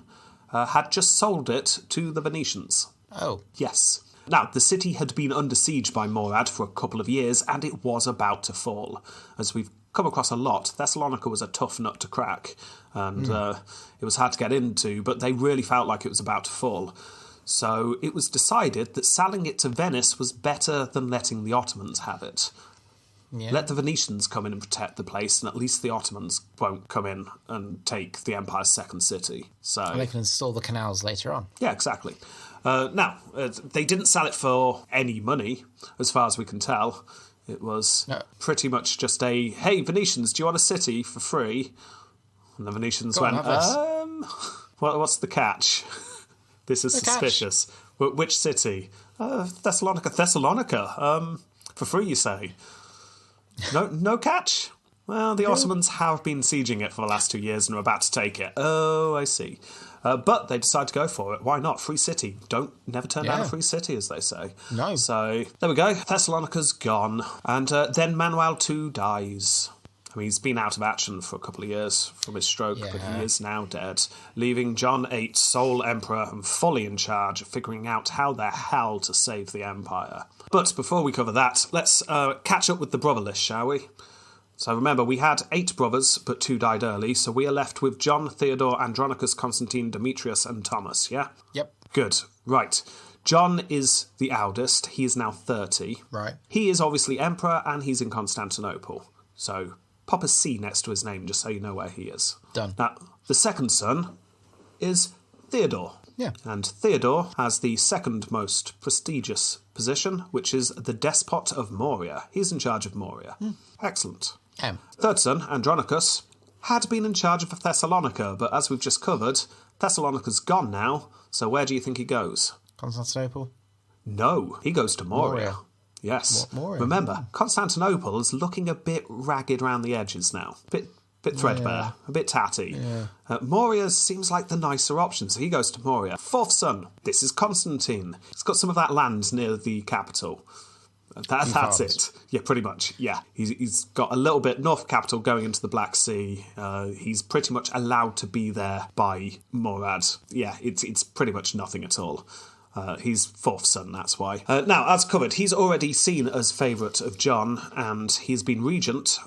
Speaker 3: had just sold it to the Venetians.
Speaker 2: Oh.
Speaker 3: Yes. Now, the city had been under siege by Murad for a couple of years, and it was about to fall. As we've come across a lot, Thessalonica was a tough nut to crack, and it was hard to get into, but they really felt like it was about to fall. So it was decided that selling it to Venice was better than letting the Ottomans have it. Yeah. Let the Venetians come in and protect the place, and at least the Ottomans won't come in and take the empire's second city. So
Speaker 2: and they can install the canals later on.
Speaker 3: Yeah, exactly. They didn't sell it for any money, as far as we can tell. It was pretty much just a, hey, Venetians, do you want a city for free? And the Venetians went, what's the catch? This is suspicious. Which city? Thessalonica. For free, you say? No catch? Well, the Ottomans have been sieging it for the last 2 years and are about to take it. Oh, I see. But they decide to go for it. Why not? Free city. Never turn down a free city, as they say.
Speaker 2: No.
Speaker 3: So, there we go. Thessalonica's gone. And then Manuel too dies. I mean, he's been out of action for a couple of years from his stroke, but he is now dead, leaving John VIII sole emperor and fully in charge of figuring out how the hell to save the empire. But before we cover that, let's catch up with the brother list, shall we? So remember, we had 8 brothers, but 2 died early, so we are left with John, Theodore, Andronicus, Constantine, Demetrius, and Thomas, yeah?
Speaker 2: Yep.
Speaker 3: Good. Right. John is the eldest. He is now 30.
Speaker 2: Right.
Speaker 3: He is obviously emperor, and he's in Constantinople. So pop a C next to his name, just so you know where he is.
Speaker 2: Done.
Speaker 3: Now, the second son is Theodore.
Speaker 2: Yeah.
Speaker 3: And Theodore has the second most prestigious position, which is the despot of Moria. He's in charge of Moria. Excellent. Third son, Andronicus, had been in charge of Thessalonica, but as we've just covered, Thessalonica's gone now, so where do you think he goes?
Speaker 2: Constantinople?
Speaker 3: No, he goes to Moria. Yes.
Speaker 2: Moria?
Speaker 3: Remember, Constantinople is looking a bit ragged around the edges now. Bit threadbare, a bit tatty.
Speaker 2: Yeah.
Speaker 3: Moria seems like the nicer option, so he goes to Moria. Fourth son, this is Constantine. He's got some of that land near the capital. That's it. Yeah, pretty much. Yeah, he's got a little bit north capital going into the Black Sea. He's pretty much allowed to be there by Murad. Yeah, it's pretty much nothing at all. He's fourth son, that's why. Now, as covered, he's already seen as favourite of John, and he's been regent,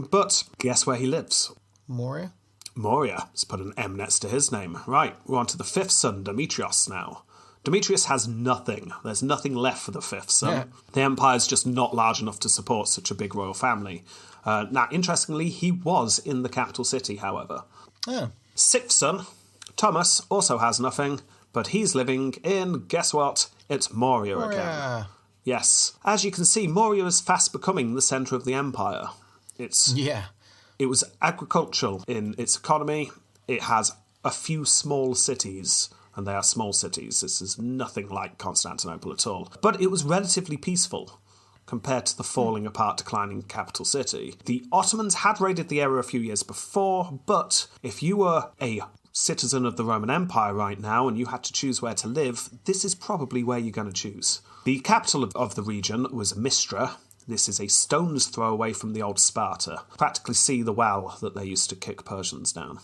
Speaker 3: but guess where he lives?
Speaker 2: Moria?
Speaker 3: Moria. Let's put an M next to his name. Right, we're on to the fifth son, Demetrius now. Demetrius has nothing. There's nothing left for the fifth son. Yeah. The empire's just not large enough to support such a big royal family. Now, interestingly, he was in the capital city, however.
Speaker 2: Yeah.
Speaker 3: Sixth son, Thomas, also has nothing, but he's living in, guess what? It's Moria again. Yes. As you can see, Moria is fast becoming the centre of the empire. It was agricultural in its economy. It has a few small cities, and they are small cities. This is nothing like Constantinople at all. But it was relatively peaceful compared to the falling apart, declining capital city. The Ottomans had raided the area a few years before, but if you were a citizen of the Roman Empire right now and you had to choose where to live, this is probably where you're going to choose. The capital of the region was Mistra. This is a stone's throw away from the old Sparta. Practically see the well that they used to kick Persians down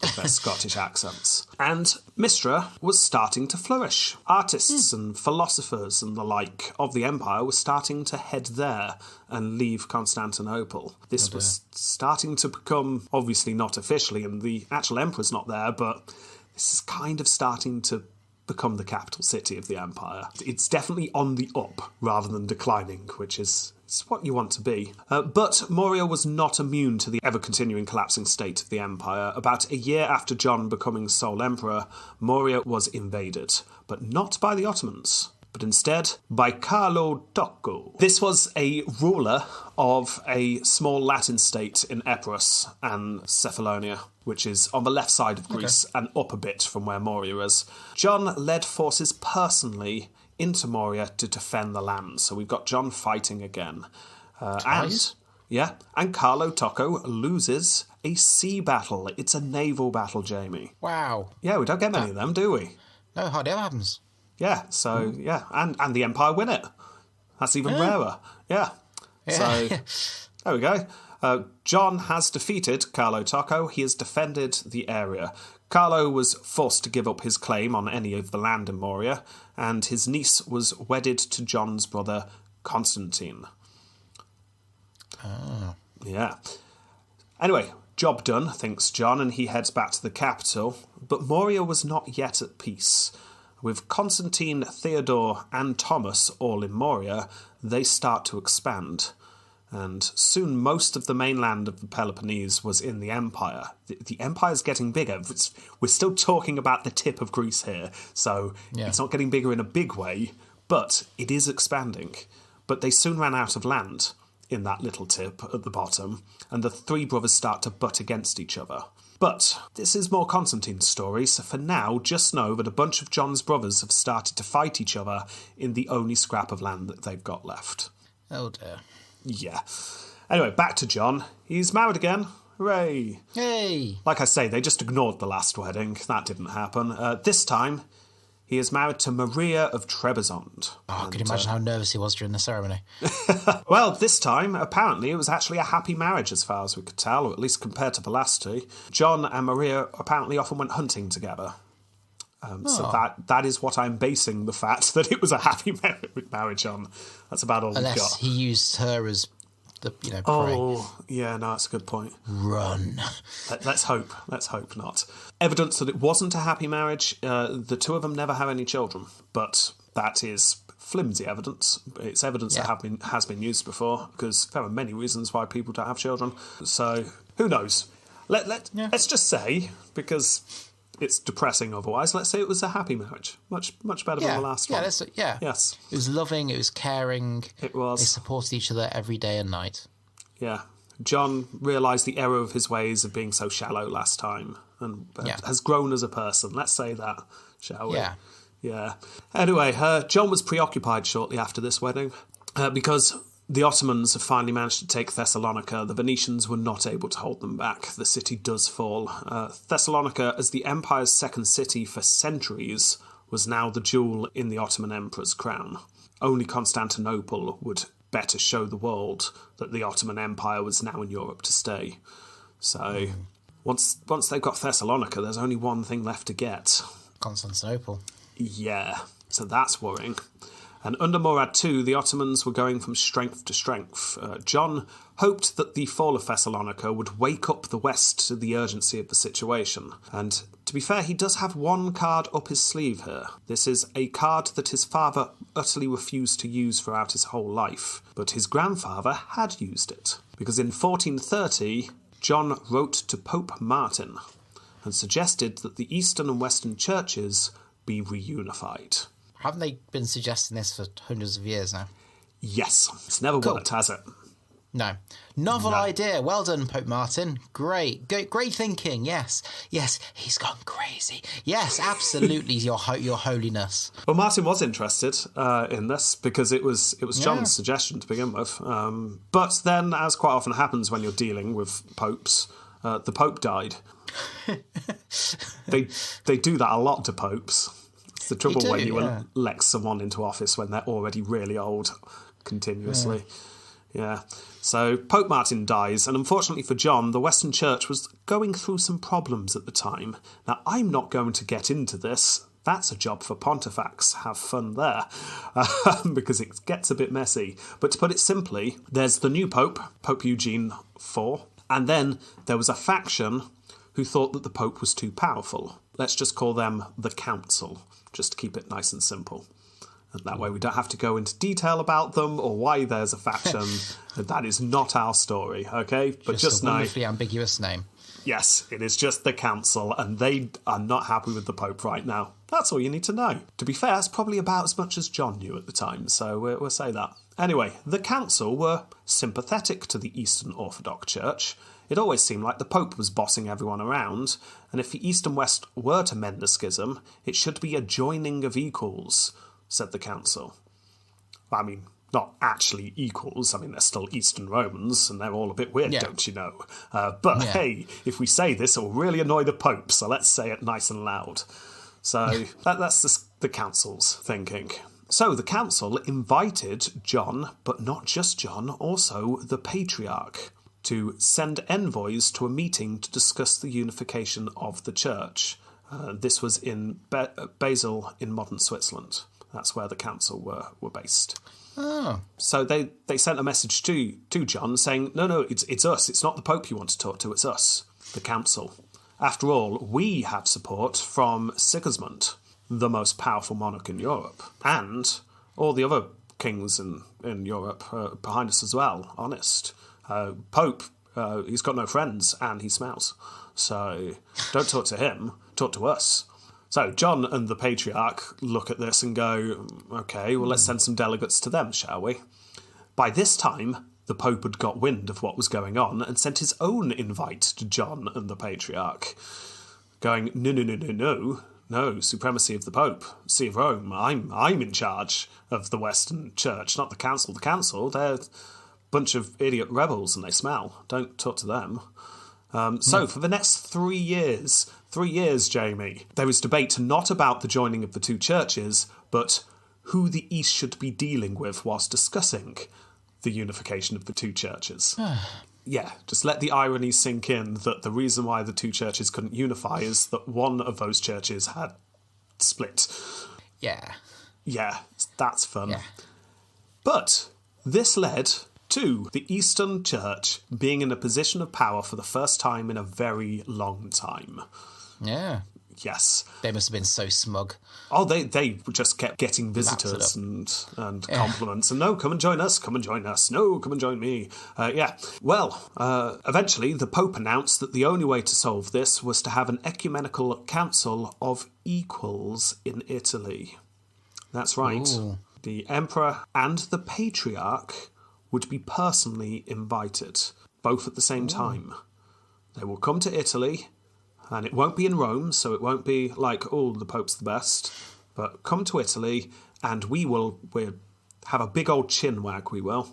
Speaker 3: with their Scottish accents. And Mistra was starting to flourish. Artists and philosophers and the like of the empire were starting to head there and leave Constantinople. This was starting to become, obviously not officially, and the actual emperor's not there, but this is kind of starting to become the capital city of the empire. It's definitely on the up rather than declining, which is what you want to be. But Moria was not immune to the ever-continuing collapsing state of the empire. About a year after John becoming sole emperor, Moria was invaded, but not by the Ottomans, but instead by Carlo Tocco. This was a ruler of a small Latin state in Epirus and Cephalonia, which is on the left side of Greece and up a bit from where Moria is. John led forces personally into Moria to defend the land. So we've got John fighting again. And Carlo Tocco loses a sea battle. It's a naval battle, Jamie.
Speaker 2: Wow.
Speaker 3: Yeah, we don't get many of them, do we?
Speaker 2: No, hardly ever happens.
Speaker 3: Yeah, so, and the Empire win it. That's even rarer. Yeah. So, there we go. John has defeated Carlo Tocco. He has defended the area. Carlo was forced to give up his claim on any of the land in Moria, and his niece was wedded to John's brother, Constantine.
Speaker 2: Oh.
Speaker 3: Yeah. Anyway, job done, thinks John, and he heads back to the capital. But Moria was not yet at peace. With Constantine, Theodore, and Thomas all in Moria, they start to expand. And soon most of the mainland of the Peloponnese was in the empire. The empire's getting bigger. We're still talking about the tip of Greece here, so it's not getting bigger in a big way, but it is expanding. But they soon ran out of land in that little tip at the bottom, and the three brothers start to butt against each other. But this is more Constantine's story, so for now, just know that a bunch of John's brothers have started to fight each other in the only scrap of land that they've got left.
Speaker 2: Oh dear.
Speaker 3: Yeah. Anyway, back to John. He's married again. Hooray.
Speaker 2: Hey!
Speaker 3: Like I say, they just ignored the last wedding. That didn't happen. This time, he is married to Maria of Trebizond.
Speaker 2: Oh, could you imagine how nervous he was during the ceremony?
Speaker 3: Well, this time, apparently, it was actually a happy marriage as far as we could tell, or at least compared to the last two. John and Maria apparently often went hunting together. So that is what I'm basing the fact that it was a happy marriage on. That's about all we've got.
Speaker 2: Unless he used her as the prey.
Speaker 3: Oh, yeah, no, that's a good point.
Speaker 2: Run.
Speaker 3: Let's hope. Let's hope not. Evidence that it wasn't a happy marriage. The two of them never had any children, but that is flimsy evidence. It's evidence that has been used before, because there are many reasons why people don't have children. So who knows? Let's just say, because it's depressing otherwise, let's say it was a happy marriage. Much better than the last one. Yes.
Speaker 2: It was loving, it was caring.
Speaker 3: It was.
Speaker 2: They supported each other every day and night.
Speaker 3: Yeah. John realised the error of his ways of being so shallow last time and has grown as a person. Let's say that, shall we?
Speaker 2: Yeah.
Speaker 3: Yeah. Anyway, John was preoccupied shortly after this wedding because the Ottomans have finally managed to take Thessalonica. The Venetians were not able to hold them back. The city does fall. Thessalonica, as the empire's second city for centuries, was now the jewel in the Ottoman emperor's crown. Only Constantinople would better show the world that the Ottoman Empire was now in Europe to stay. So once they've got Thessalonica, there's only one thing left to get.
Speaker 2: Constantinople.
Speaker 3: Yeah, so that's worrying. And under Murad II, the Ottomans were going from strength to strength. John hoped that the fall of Thessalonica would wake up the West to the urgency of the situation. And to be fair, he does have one card up his sleeve here. This is a card that his father utterly refused to use throughout his whole life. But his grandfather had used it. Because in 1430, John wrote to Pope Martin and suggested that the Eastern and Western churches be reunified.
Speaker 2: Haven't they been suggesting this for hundreds of years now?
Speaker 3: Yes. It's never worked, has it?
Speaker 2: No. Novel idea. Well done, Pope Martin. Great thinking. Yes. He's gone crazy. Yes, absolutely, your holiness.
Speaker 3: Well, Martin was interested in this because it was John's suggestion to begin with. But then, as quite often happens when you're dealing with popes, the Pope died. They do that a lot to popes. It's the trouble when you elect someone into office when they're already really old continuously. Yeah. So Pope Martin dies, and unfortunately for John, the Western Church was going through some problems at the time. Now, I'm not going to get into this. That's a job for Pontifex. Have fun there. Because it gets a bit messy. But to put it simply, there's the new Pope, Pope Eugene IV, and then there was a faction who thought that the Pope was too powerful. Let's just call them the Council, just to keep it nice and simple. And that way we don't have to go into detail about them or why there's a faction. That is not our story, okay? But just
Speaker 2: a
Speaker 3: know,
Speaker 2: wonderfully ambiguous name.
Speaker 3: Yes, it is just the Council, and they are not happy with the Pope right now. That's all you need to know. To be fair, it's probably about as much as John knew at the time, so we'll say that. Anyway, the Council were sympathetic to the Eastern Orthodox Church. It always seemed like the Pope was bossing everyone around, and if the East and West were to mend the schism, it should be a joining of equals, said the Council. I mean, not actually equals. I mean, they're still Eastern Romans, and they're all a bit weird, don't you know? But hey, if we say this, it'll really annoy the Pope, so let's say it nice and loud. So that's the Council's thinking. So the Council invited John, but not just John, also the Patriarch, to send envoys to a meeting to discuss the unification of the Church. This was in Basel in modern Switzerland. That's where the Council were based.
Speaker 2: Oh.
Speaker 3: So they sent a message to John saying, no, it's us. It's not the Pope you want to talk to, it's us, the Council. After all, we have support from Sigismund, the most powerful monarch in Europe, and all the other kings in Europe behind us as well, honest. Pope, he's got no friends and he smells. So don't talk to him, talk to us. So John and the Patriarch look at this and go, OK, well, let's send some delegates to them, shall we? By this time, the Pope had got wind of what was going on and sent his own invite to John and the Patriarch, going, no, supremacy of the Pope, See of Rome, I'm in charge of the Western Church, not the Council. The Council, they're a bunch of idiot rebels and they smell. Don't talk to them. So for the next 3 years, Jamie, there was debate not about the joining of the two churches, but who the East should be dealing with whilst discussing the unification of the two churches. Yeah, just let the irony sink in that the reason why the two churches couldn't unify is that one of those churches had split.
Speaker 2: Yeah.
Speaker 3: Yeah, that's fun.
Speaker 2: Yeah.
Speaker 3: But this led to the Eastern Church being in a position of power for the first time in a very long time.
Speaker 2: Yeah.
Speaker 3: Yes.
Speaker 2: They must have been so smug.
Speaker 3: Oh, they just kept getting visitors and compliments. And no, come and join us, come and join us. No, come and join me. Yeah. Well, eventually the Pope announced that the only way to solve this was to have an ecumenical council of equals in Italy. That's right.
Speaker 2: Ooh.
Speaker 3: The Emperor and the Patriarch would be personally invited, both at the same time. They will come to Italy, and it won't be in Rome, so it won't be like, oh, the Pope's the best, but come to Italy, and we'll have a big old chin wag, we will,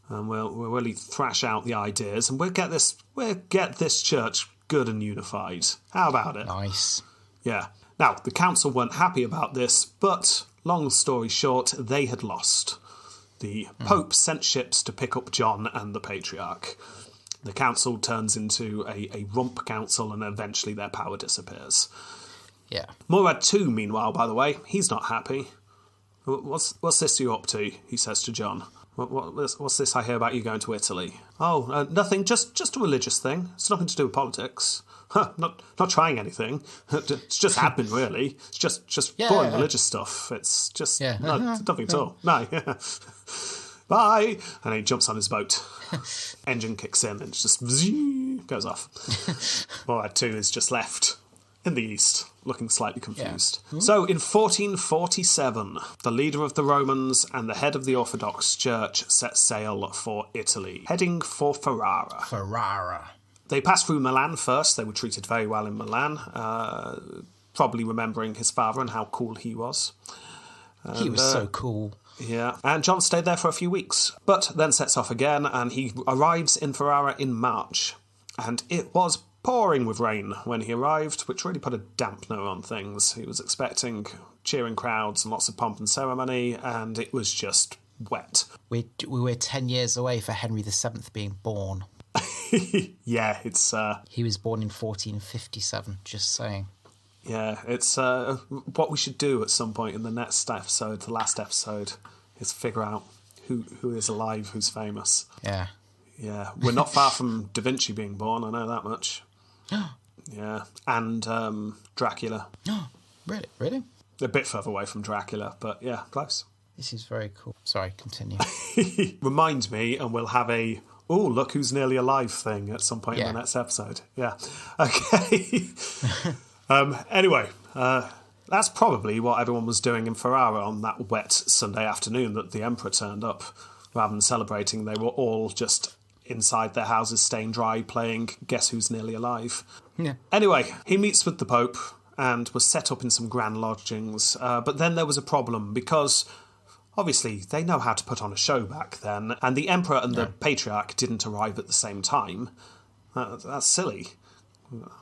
Speaker 3: and we'll really thrash out the ideas, and we'll get this church good and unified. How about it?
Speaker 2: Nice.
Speaker 3: Yeah. Now, the council weren't happy about this, but long story short, they had lost. The Pope sent ships to pick up John and the Patriarch. The council turns into a rump council and eventually their power disappears.
Speaker 2: Yeah.
Speaker 3: Murad II, meanwhile, by the way, he's not happy. What's this you up to? He says to John. What's this I hear about you going to Italy? Oh, nothing, just a religious thing. It's nothing to do with politics. Not trying anything. It's just admin, really. It's just boring religious stuff. It's just nothing at all. No. Bye. And he jumps on his boat. Engine kicks in and it just goes off. Murad II is just left in the east, looking slightly confused. Yeah. So in 1447, the leader of the Romans and the head of the Orthodox Church set sail for Italy, heading for Ferrara. They passed through Milan first. They were treated very well in Milan, probably remembering his father and how cool he was.
Speaker 2: He was so cool.
Speaker 3: Yeah, and John stayed there for a few weeks, but then sets off again, and he arrives in Ferrara in March. And it was pouring with rain when he arrived, which really put a dampener on things. He was expecting cheering crowds and lots of pomp and ceremony, and it was just wet.
Speaker 2: We were 10 years away for Henry VII being born.
Speaker 3: Yeah, it's...
Speaker 2: He was born in 1457, just saying.
Speaker 3: Yeah, it's what we should do at some point in the next episode, the last episode, is figure out who is alive, who's famous.
Speaker 2: Yeah.
Speaker 3: Yeah, we're not far from Da Vinci being born, I know that much. Yeah, and Dracula.
Speaker 2: Really?
Speaker 3: A bit further away from Dracula, but yeah, close.
Speaker 2: This is very cool. Sorry, continue.
Speaker 3: Remind me, and we'll have a, oh, look who's nearly alive thing at some point in the next episode. Yeah, okay. Anyway, that's probably what everyone was doing in Ferrara on that wet Sunday afternoon that the Emperor turned up. Rather than celebrating, they were all just inside their houses staying dry, playing Guess Who's Nearly Alive.
Speaker 2: Yeah.
Speaker 3: Anyway, he meets with the Pope and was set up in some grand lodgings. But then there was a problem because, obviously, they know how to put on a show back then, and the Emperor and the Patriarch didn't arrive at the same time. That's silly.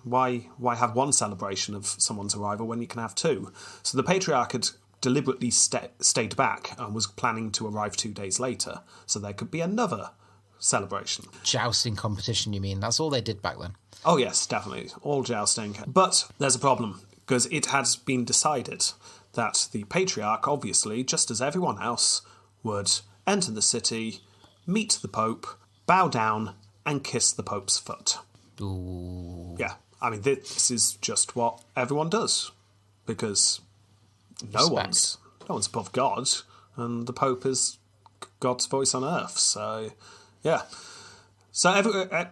Speaker 3: Why have one celebration of someone's arrival when you can have two? So the Patriarch had deliberately stayed back and was planning to arrive 2 days later, so there could be another celebration.
Speaker 2: Jousting competition, you mean? That's all they did back then.
Speaker 3: Oh yes, definitely. All jousting. But there's a problem, because it has been decided that the Patriarch, obviously, just as everyone else, would enter the city, meet the Pope, bow down, and kiss the Pope's foot.
Speaker 2: Ooh.
Speaker 3: Yeah, I mean, this is just what everyone does, because no one's above God, and the Pope is God's voice on earth. So, yeah. So,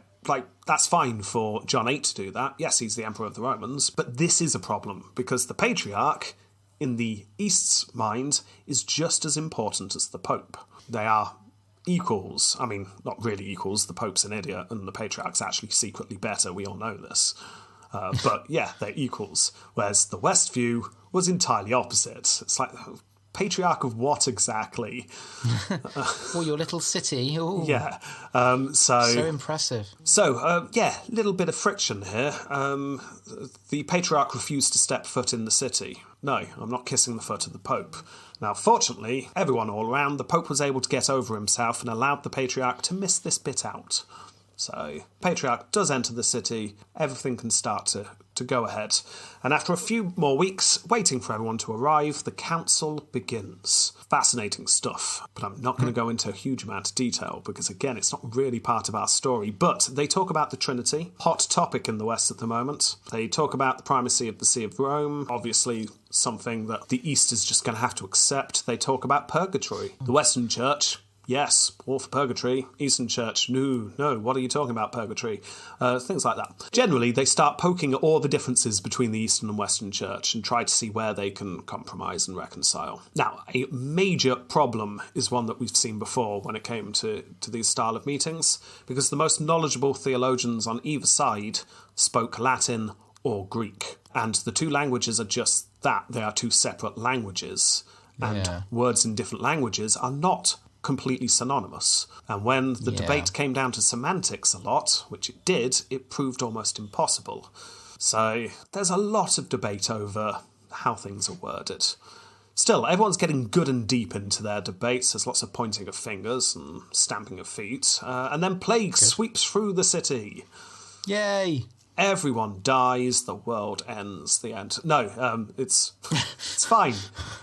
Speaker 3: that's fine for John VIII to do that. Yes, he's the Emperor of the Romans, but this is a problem, because the Patriarch, in the East's mind, is just as important as the Pope. They are equals. I mean, not really equals. The Pope's an idiot, and the Patriarch's actually secretly better. We all know this. But yeah, they're equals. Whereas the West view was entirely opposite. It's like, Patriarch of what exactly?
Speaker 2: For your little city. Ooh.
Speaker 3: Yeah.
Speaker 2: So impressive.
Speaker 3: So, little bit of friction here. The Patriarch refused to step foot in the city. No, I'm not kissing the foot of the Pope. Now, fortunately, everyone all around, the Pope was able to get over himself and allowed the Patriarch to miss this bit out. So, Patriarch does enter the city, everything can start to go ahead. And after a few more weeks, waiting for everyone to arrive, the council begins. Fascinating stuff, but I'm not going to go into a huge amount of detail, because again, it's not really part of our story. But they talk about the Trinity, hot topic in the West at the moment. They talk about the primacy of the See of Rome, obviously something that the East is just going to have to accept. They talk about purgatory. The Western Church, yes, all for purgatory. Eastern Church, no, what are you talking about, purgatory? Things like that. Generally, they start poking at all the differences between the Eastern and Western Church and try to see where they can compromise and reconcile. Now, a major problem is one that we've seen before when it came to these style of meetings, because the most knowledgeable theologians on either side spoke Latin or Greek. And the two languages are just that. They are two separate languages. And words in different languages are not completely synonymous. And when the debate came down to semantics a lot, which it did, it proved almost impossible. So there's a lot of debate over how things are worded. Still, everyone's getting good and deep into their debates. There's lots of pointing of fingers and stamping of feet. And then plague sweeps through the city.
Speaker 2: Yay!
Speaker 3: Everyone dies, the world ends, the end. No, it's fine.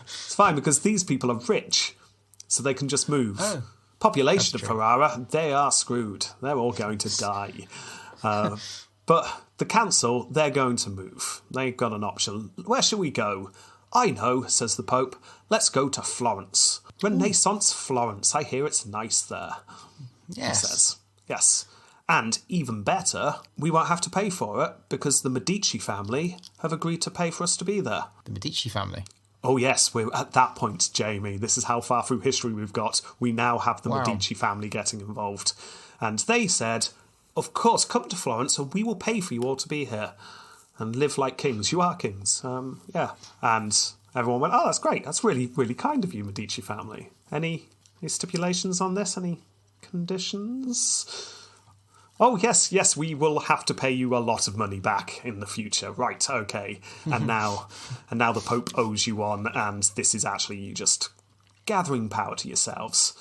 Speaker 3: It's fine, because these people are rich, so they can just move.
Speaker 2: Oh,
Speaker 3: Population of Ferrara, they are screwed. They're all going to die. But the council, they're going to move. They've got an option. Where shall we go? I know, says the Pope. Let's go to Florence. Renaissance Florence. I hear it's nice there.
Speaker 2: Yes.
Speaker 3: He says. Yes. And even better, we won't have to pay for it, because the Medici family have agreed to pay for us to be there.
Speaker 2: The Medici family?
Speaker 3: Oh yes, we're at that point, Jamie. This is how far through history we've got. We now have the Medici family getting involved. And they said, of course, come to Florence and we will pay for you all to be here and live like kings. You are kings. And everyone went, oh, that's great. That's really, really kind of you, Medici family. Any stipulations on this? Any conditions? Oh, yes, we will have to pay you a lot of money back in the future. Right, okay. And now the Pope owes you one, and this is actually you just gathering power to yourselves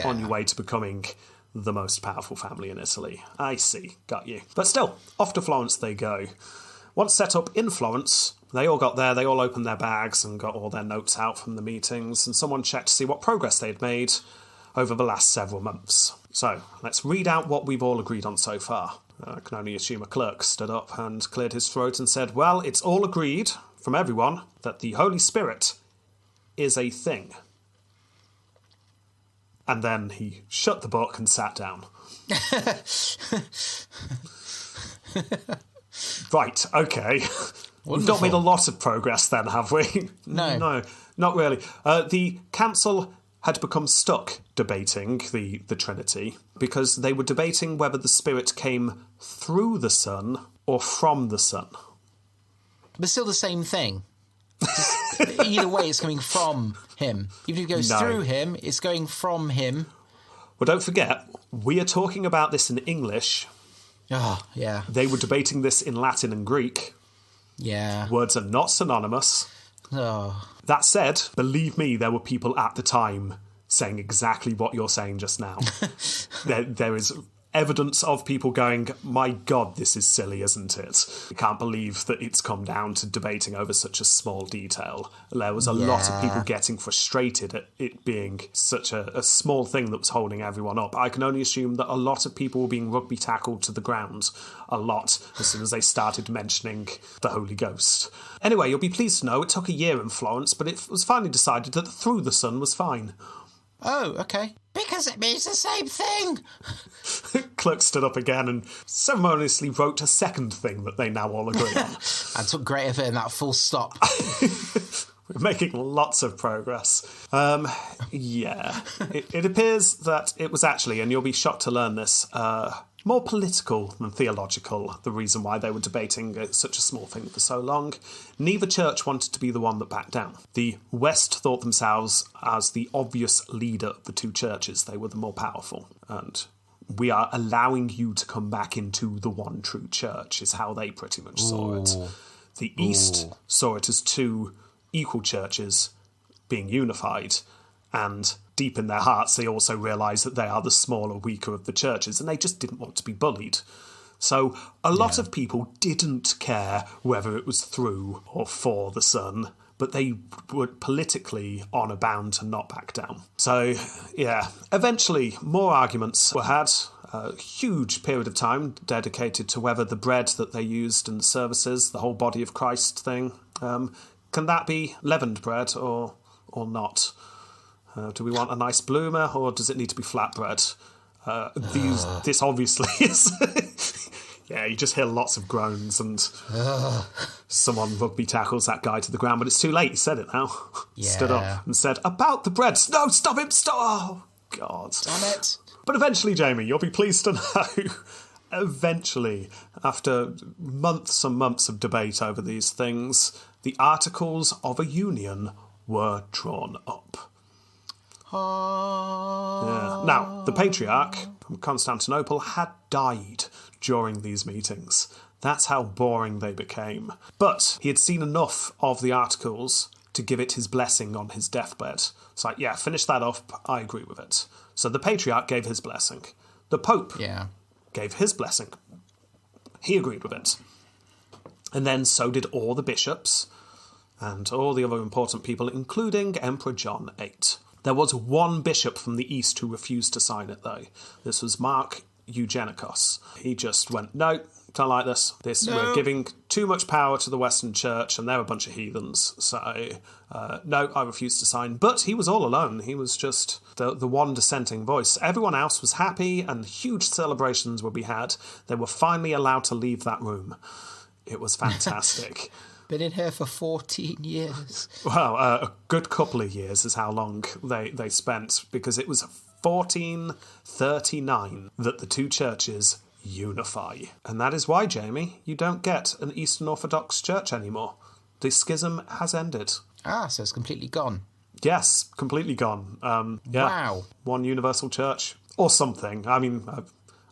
Speaker 3: on your way to becoming the most powerful family in Italy. I see, got you. But still, off to Florence they go. Once set up in Florence, they all got there, they all opened their bags and got all their notes out from the meetings, and someone checked to see what progress they'd made over the last several months. So, let's read out what we've all agreed on so far. I can only assume a clerk stood up and cleared his throat and said, well, it's all agreed from everyone that the Holy Spirit is a thing. And then he shut the book and sat down. Right, okay. We've not made a lot of progress then, have we?
Speaker 2: No,
Speaker 3: not really. The council had become stuck debating the Trinity, because they were debating whether the Spirit came through the Son or from the Son.
Speaker 2: But still the same thing. Either way, it's coming from him. Even if it goes through him, it's going from him.
Speaker 3: Well, don't forget, we are talking about this in English.
Speaker 2: Oh, yeah.
Speaker 3: They were debating this in Latin and Greek.
Speaker 2: Yeah.
Speaker 3: Words are not synonymous.
Speaker 2: Oh.
Speaker 3: That said, believe me, there were people at the time saying exactly what you're saying just now. there is evidence of people going, my God, this is silly, isn't it? I can't believe that it's come down to debating over such a small detail. There was a lot of people getting frustrated at it being such a small thing that was holding everyone up. I can only assume that a lot of people were being rugby tackled to the ground a lot as soon as they started mentioning the Holy Ghost. Anyway, you'll be pleased to know it took a year in Florence, but it was finally decided that through the sun was fine.
Speaker 2: Oh, okay. Because it means the same thing.
Speaker 3: Clerk stood up again and ceremoniously wrote a second thing that they now all agree on.
Speaker 2: And took great effort in that full stop.
Speaker 3: We're making lots of progress. It appears that it was actually, and you'll be shocked to learn this, more political than theological, the reason why they were debating such a small thing for so long. Neither church wanted to be the one that backed down. The West thought themselves as the obvious leader of the two churches. They were the more powerful. And we are allowing you to come back into the one true church, is how they pretty much saw it. The East saw it as two equal churches being unified, and deep in their hearts they also realise that they are the smaller, weaker of the churches, and they just didn't want to be bullied. So a lot of people didn't care whether it was through or for the sun, but they were politically honour bound to not back down. So, eventually more arguments were had. A huge period of time dedicated to whether the bread that they used in the services, the whole body of Christ thing, can that be leavened bread or not? Do we want a nice bloomer, or does it need to be flatbread? This obviously is... Yeah, you just hear lots of groans and someone rugby tackles that guy to the ground, but it's too late. He said it now.
Speaker 2: Yeah.
Speaker 3: Stood up and said, about the bread. No, stop him, stop! Oh, God.
Speaker 2: Damn it.
Speaker 3: But eventually, Jamie, you'll be pleased to know, eventually, after months and months of debate over these things, the Articles of a Union were drawn up. Yeah. Now, the Patriarch from Constantinople had died during these meetings. That's how boring they became. But he had seen enough of the Articles to give it his blessing on his deathbed. It's like, yeah, finish that off, I agree with it. So the Patriarch gave his blessing. The Pope gave his blessing. He agreed with it. And then so did all the bishops and all the other important people, including Emperor John VIII. There was one bishop from the East who refused to sign it, though. This was Mark Eugenikos. He just went, no, don't like this. We're giving too much power to the Western Church, and they're a bunch of heathens. So, no, I refuse to sign. But he was all alone. He was just the one dissenting voice. Everyone else was happy, and huge celebrations would be had. They were finally allowed to leave that room. It was fantastic.
Speaker 2: Been in here for 14 years.
Speaker 3: Well, a good couple of years is how long they spent, because it was 1439 that the two churches unify. And that is why, Jamie, you don't get an Eastern Orthodox church anymore. The schism has ended.
Speaker 2: Ah, so it's completely gone.
Speaker 3: Yes, completely gone.
Speaker 2: Wow.
Speaker 3: One universal church, or something. I mean,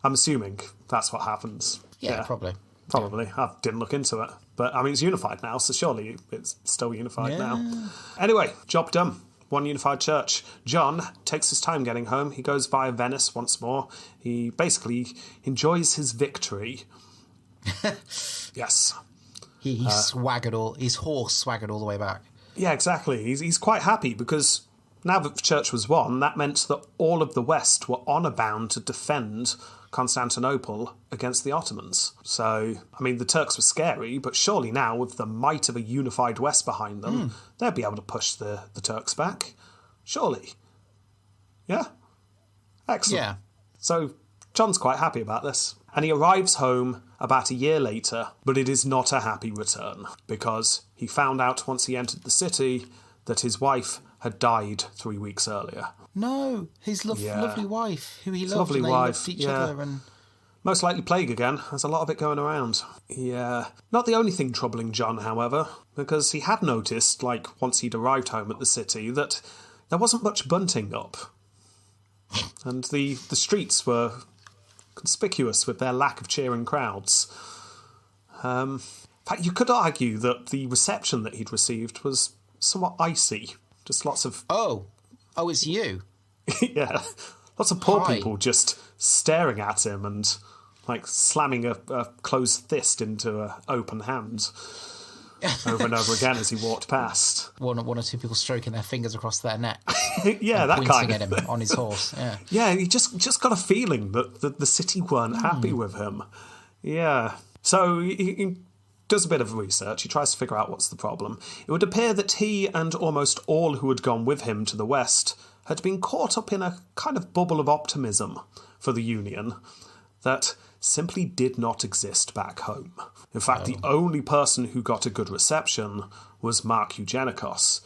Speaker 3: I'm assuming that's what happens.
Speaker 2: Yeah, probably.
Speaker 3: Probably. I didn't look into it. But, I mean, it's unified now, so surely it's still unified now. Anyway, job done. One unified church. John takes his time getting home. He goes via Venice once more. He basically enjoys his victory. Yes.
Speaker 2: He swaggered his horse swaggered all the way back.
Speaker 3: Yeah, exactly. He's quite happy because now that the church was won, that meant that all of the West were honour bound to defend Constantinople against the Ottomans. So, I mean, the Turks were scary, but surely now, with the might of a unified West behind them, they'll be able to push the Turks back. Surely. Yeah? Excellent.
Speaker 2: Yeah.
Speaker 3: So, John's quite happy about this. And he arrives home about a year later, but it is not a happy return, because he found out once he entered the city that his wife had died 3 weeks earlier.
Speaker 2: No, his lovely wife, who he loved,
Speaker 3: lovely
Speaker 2: and they
Speaker 3: wife,
Speaker 2: loved each other. And...
Speaker 3: most likely plague again. There's a lot of it going around. Yeah. Not the only thing troubling John, however, because he had noticed, like, once he'd arrived home at the city, that there wasn't much bunting up. And the streets were conspicuous with their lack of cheering crowds. In fact, you could argue that the reception that he'd received was somewhat icy. Just lots of...
Speaker 2: Oh, it's you.
Speaker 3: Yeah. Lots of poor
Speaker 2: Hi.
Speaker 3: people just staring at him and like slamming a closed fist into an open hand over and over again as he walked past.
Speaker 2: One or two people stroking their fingers across their neck.
Speaker 3: Yeah, that
Speaker 2: pointing
Speaker 3: kind
Speaker 2: at
Speaker 3: of
Speaker 2: him on his horse. Yeah.
Speaker 3: Yeah, he just got a feeling that the city weren't happy with him. Yeah. So he does a bit of research. He tries to figure out what's the problem. It would appear that he and almost all who had gone with him to the west had been caught up in a kind of bubble of optimism for the Union that simply did not exist back home. In fact, the only person who got a good reception was Mark Eugenikos,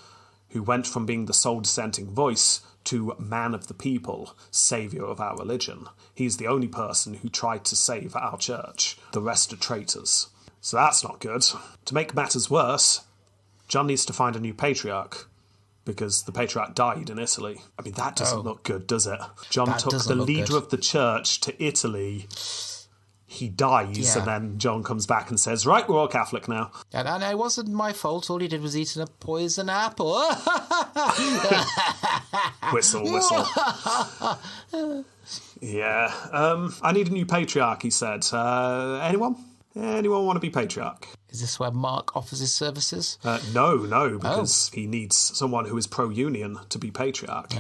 Speaker 3: who went from being the sole dissenting voice to man of the people, saviour of our religion. He's the only person who tried to save our church. The rest are traitors. So that's not good. To make matters worse, John needs to find a new patriarch, because the patriarch died in Italy. I mean, that doesn't look good, does it? John
Speaker 2: That
Speaker 3: took
Speaker 2: doesn't
Speaker 3: the
Speaker 2: look
Speaker 3: leader
Speaker 2: good.
Speaker 3: of the church to Italy. He dies,
Speaker 2: Yeah.
Speaker 3: and then John comes back and says, right, we're all Catholic now.
Speaker 2: And it wasn't my fault. All he did was eat a poison apple.
Speaker 3: Whistle, whistle. Yeah. I need a new patriarch, he said. Anyone? Anyone want to be patriarch?
Speaker 2: Is this where Mark offers his services?
Speaker 3: No, because he needs someone who is pro-union to be patriarch.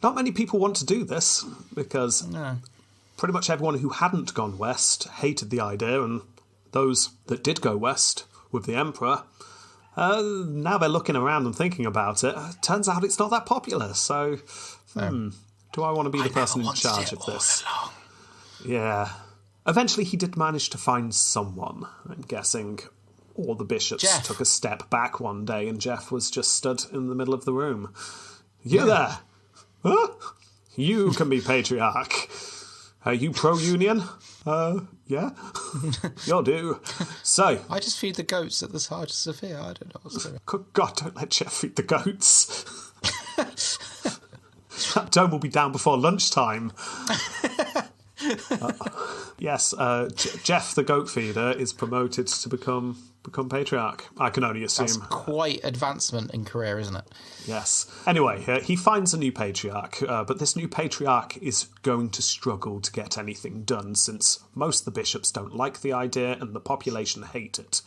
Speaker 3: Not many people want to do this, because pretty much everyone who hadn't gone west hated the idea, and those that did go west with the emperor, now they're looking around and thinking about it. Turns out it's not that popular, so do I want to be the person in charge of this? Yeah. Eventually he did manage to find someone. I'm guessing all the bishops
Speaker 2: Jeff.
Speaker 3: took a step back one day and Jeff was just stood in the middle of the room. You there? Huh? You can be patriarch. Are you pro-union? Yeah. You'll do. So,
Speaker 2: I just feed the goats at the Hagia Sophia. I don't know what's going on.
Speaker 3: good God, don't let Jeff feed the goats. That dome will be down before lunchtime. Yes, Jeff the goat feeder is promoted to become patriarch. I can only assume.
Speaker 2: That's quite advancement in career, isn't it?
Speaker 3: Yes. Anyway, he finds a new patriarch, but this new patriarch is going to struggle to get anything done since most of the bishops don't like the idea and the population hate it.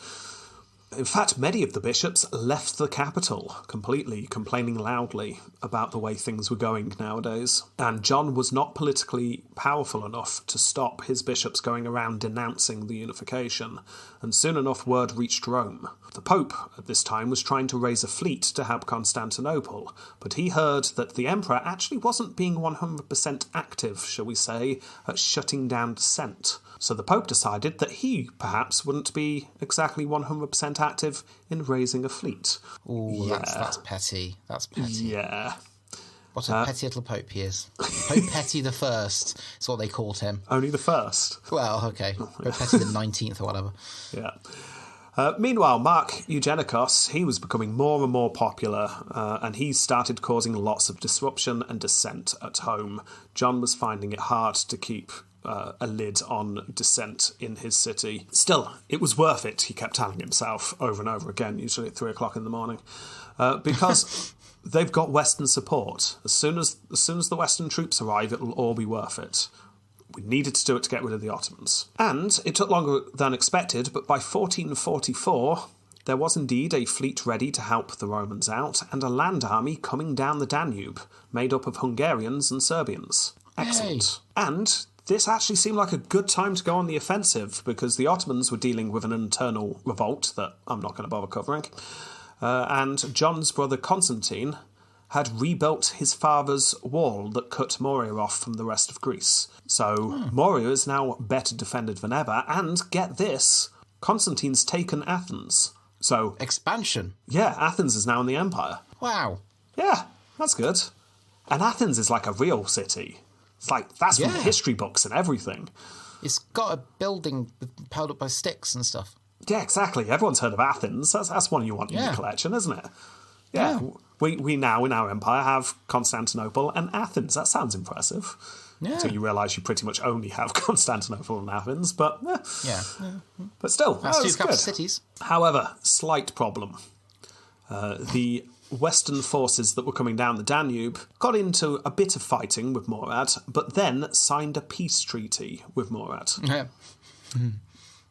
Speaker 3: In fact, many of the bishops left the capital completely, complaining loudly about the way things were going nowadays. And John was not politically powerful enough to stop his bishops going around denouncing the unification, and soon enough word reached Rome. The Pope at this time was trying to raise a fleet to help Constantinople, but he heard that the Emperor actually wasn't being 100% active, shall we say, at shutting down dissent. So the Pope decided that he, perhaps, wouldn't be exactly 100% active in raising a fleet.
Speaker 2: Ooh, that's petty. That's petty.
Speaker 3: Yeah.
Speaker 2: What a petty little Pope he is. Pope Petty the First is what they called him.
Speaker 3: Only the first.
Speaker 2: Well, okay. Pope Petty the 19th or whatever.
Speaker 3: Yeah. Meanwhile, Mark Eugenikos, he was becoming more and more popular, and he started causing lots of disruption and dissent at home. John was finding it hard to keep a lid on dissent in his city. Still, it was worth it, he kept telling himself over and over again, usually at 3 o'clock in the morning, because they've got Western support. As soon as the Western troops arrive, it'll all be worth it. We needed to do it to get rid of the Ottomans. And it took longer than expected, but by 1444, there was indeed a fleet ready to help the Romans out, and a land army coming down the Danube, made up of Hungarians and Serbians. Excellent.
Speaker 2: Yay.
Speaker 3: And this actually seemed like a good time to go on the offensive, because the Ottomans were dealing with an internal revolt that I'm not going to bother covering. And John's brother Constantine had rebuilt his father's wall that cut Moria off from the rest of Greece. So Moria is now better defended than ever, and get this, Constantine's taken Athens. So
Speaker 2: Expansion.
Speaker 3: yeah, Athens is now in the empire.
Speaker 2: Wow.
Speaker 3: Yeah, that's good. And Athens is like a real city. It's like, that's from the history books and everything.
Speaker 2: It's got a building piled up by sticks and stuff.
Speaker 3: Yeah, exactly. Everyone's heard of Athens. That's one you want in your collection, isn't it? Yeah. We now, in our empire, have Constantinople and Athens. That sounds impressive.
Speaker 2: Yeah.
Speaker 3: Until you realise you pretty much only have Constantinople and Athens, but
Speaker 2: Yeah.
Speaker 3: But still,
Speaker 2: That's two
Speaker 3: that's
Speaker 2: capital
Speaker 3: good.
Speaker 2: cities.
Speaker 3: However, slight problem. The Western forces that were coming down the Danube got into a bit of fighting with Murad, but then signed a peace treaty with Murad.
Speaker 2: Yeah.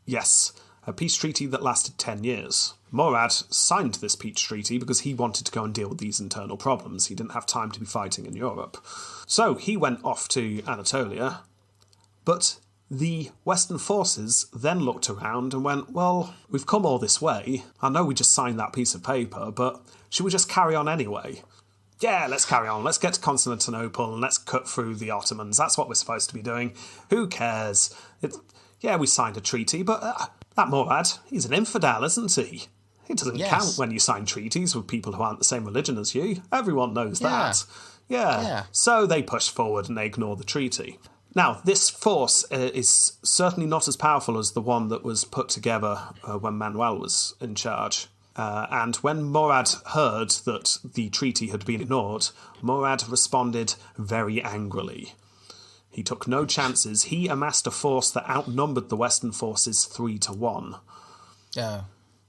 Speaker 3: Yes, a peace treaty that lasted 10 years. Murad signed this peace treaty because he wanted to go and deal with these internal problems. He didn't have time to be fighting in Europe. So he went off to Anatolia, but the Western forces then looked around and went, well, we've come all this way. I know we just signed that piece of paper, but should we just carry on anyway? Yeah, let's carry on. Let's get to Constantinople and let's cut through the Ottomans. That's what we're supposed to be doing. Who cares? Yeah, we signed a treaty, but that Murad, he's an infidel, isn't he? It doesn't count when you sign treaties with people who aren't the same religion as you. Everyone knows that. Yeah. So they push forward and they ignore the treaty. Now, this force is certainly not as powerful as the one that was put together when Manuel was in charge. And when Murad heard that the treaty had been ignored, Murad responded very angrily. He took no chances. He amassed a force that outnumbered the Western forces 3-1.
Speaker 2: Yeah.